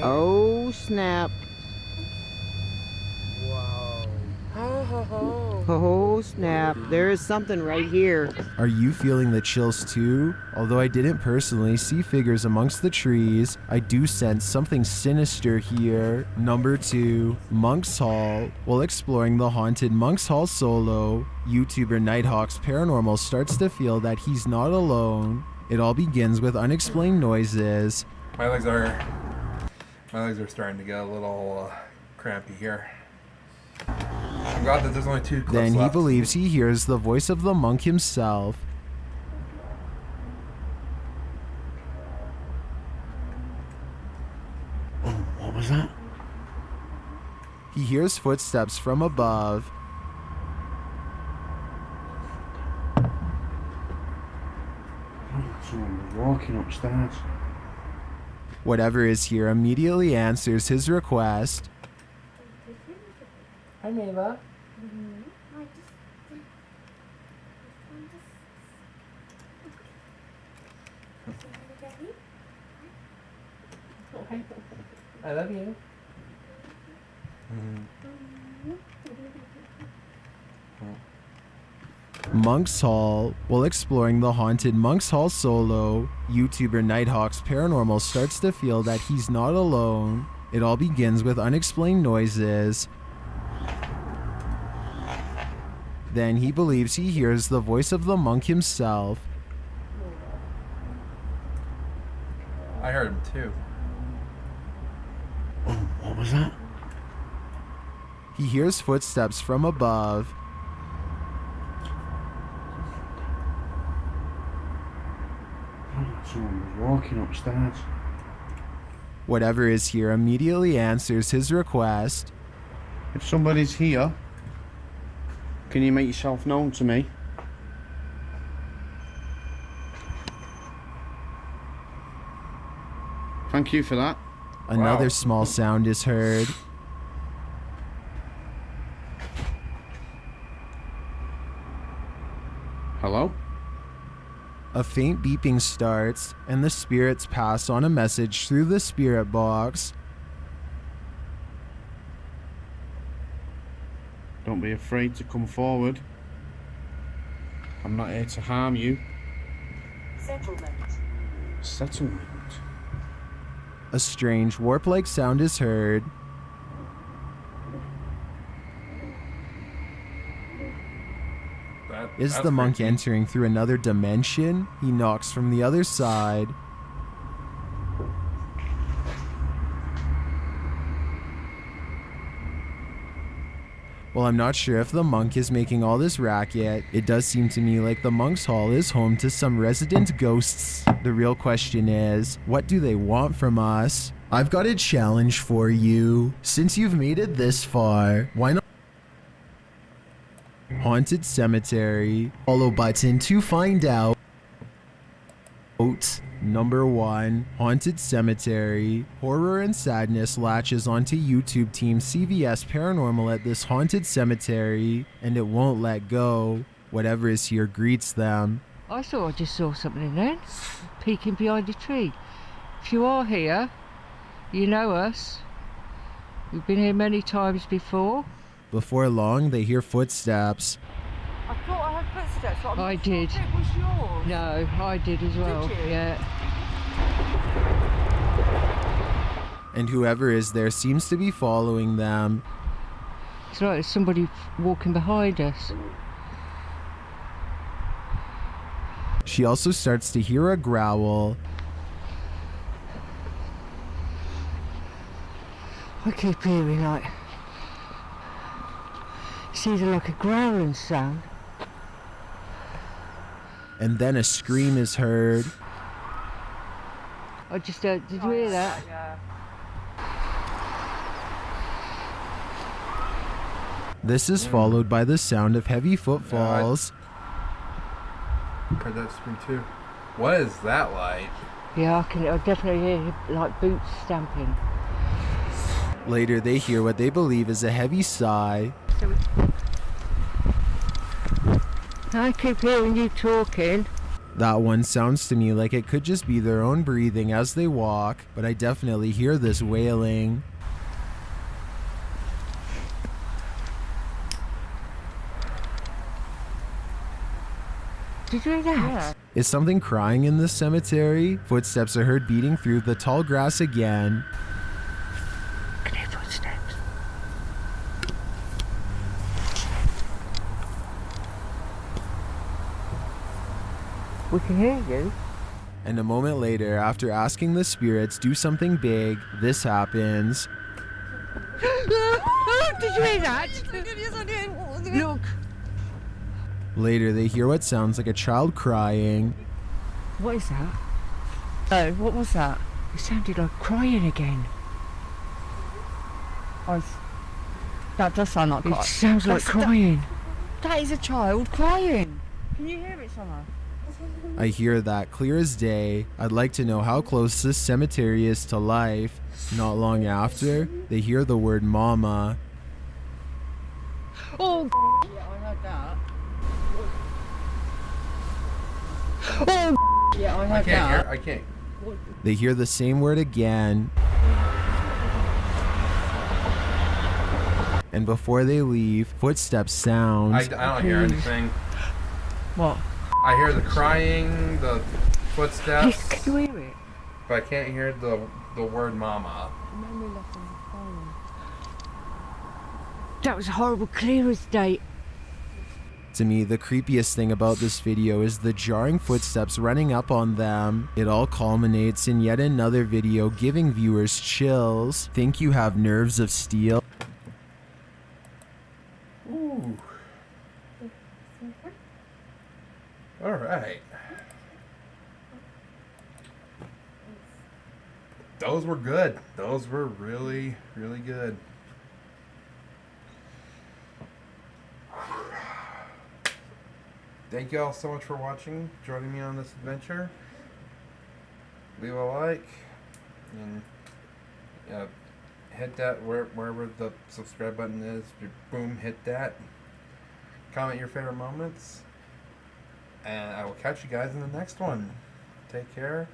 Oh, snap. Oh, snap. There is something right here. Are you feeling the chills too? Although I didn't personally see figures amongst the trees, I do sense something sinister here. Number 2, Monk's Hall. While exploring the haunted Monk's Hall solo, YouTuber Nighthawk's Paranormal starts to feel that he's not alone. It all begins with unexplained noises. My legs are starting to get a little crampy here. I'm glad that there's only 2 clips Then he left. believes he hears the voice of the monk himself. Oh, what was that? He hears footsteps from above. Someone was walking upstairs. Whatever is here immediately answers his request. Hi, Mava. I love you. Monk's Hall. While exploring the haunted Monk's Hall solo, YouTuber Nighthawk's Paranormal starts to feel that he's not alone. It all begins with unexplained noises. Then he believes he hears the voice of the monk himself. I heard him too. Oh, what was that? He hears footsteps from above. Someone was walking upstairs. Whatever is here immediately answers his request. If somebody's here, can you make yourself known to me? Thank you for that. Another small sound is heard. Hello? A faint beeping starts, and the spirits pass on a message through the spirit box. Don't be afraid to come forward. I'm not here to harm you. Settlement. Settlement. A strange warp-like sound is heard. Is the monk entering through another dimension? He knocks from the other side. Well, I'm not sure if the monk is making all this racket. It does seem to me like the monk's hall is home to some resident ghosts. The real question is, what do they want from us? I've got a challenge for you. Since you've made it this far, why not Haunted Cemetery? Follow button to find out. Number 1, Haunted Cemetery. Horror and sadness latches onto YouTube team CVS Paranormal at this haunted cemetery, and it won't let go. Whatever is here greets them. I thought I just saw something then, peeking behind a tree. If you are here, You know us. We've been here many times before. Before long, they hear footsteps. I thought I had footsteps, but I did. Sure it was yours. No, I did as well. Did you? Yeah. And whoever is there seems to be following them. It's like there's somebody walking behind us. She also starts to hear a growl. I keep hearing like, it's either like a growling sound. And then a scream is heard. I just did you hear that? Yeah. This is followed by the sound of heavy footfalls. I heard that scream too. What is that like? Yeah, I definitely hear like boots stamping. Later, they hear what they believe is a heavy sigh. I keep hearing you talking. That one sounds to me like it could just be their own breathing as they walk, but I definitely hear this wailing. Did you hear that? Yeah. Is something crying in this cemetery? Footsteps are heard beating through the tall grass again. Can hear footsteps. We can hear you. And a moment later, after asking the spirits do something big, this happens. Did you hear that? Yes, I did. Look. Later, they hear what sounds like a child crying. What is that? Oh, what was that? It sounded like crying again. That does sound like crying. It sounds like crying. That is a child crying. Can you hear it somewhere? I hear that clear as day. I'd like to know how close this cemetery is to life. Not long after, they hear the word mama. Oh, Yeah, I heard that. oh, Yeah, I heard I can't that. hear. I can't. They hear the same word again. And before they leave, footsteps sound. I don't hear anything. What? I hear the crying, the footsteps. Can you hear it? But I can't hear the word mama. That was horrible, clear as day. To me, the creepiest thing about this video is the jarring footsteps running up on them. It all culminates in yet another video giving viewers chills. Think you have nerves of steel? Ooh. All right. Those were good. Those were really, really good. Thank you all so much for watching, joining me on this adventure. Leave a like and hit that wherever the subscribe button is. Boom, hit that. Comment your favorite moments. And I will catch you guys in the next one. Take care.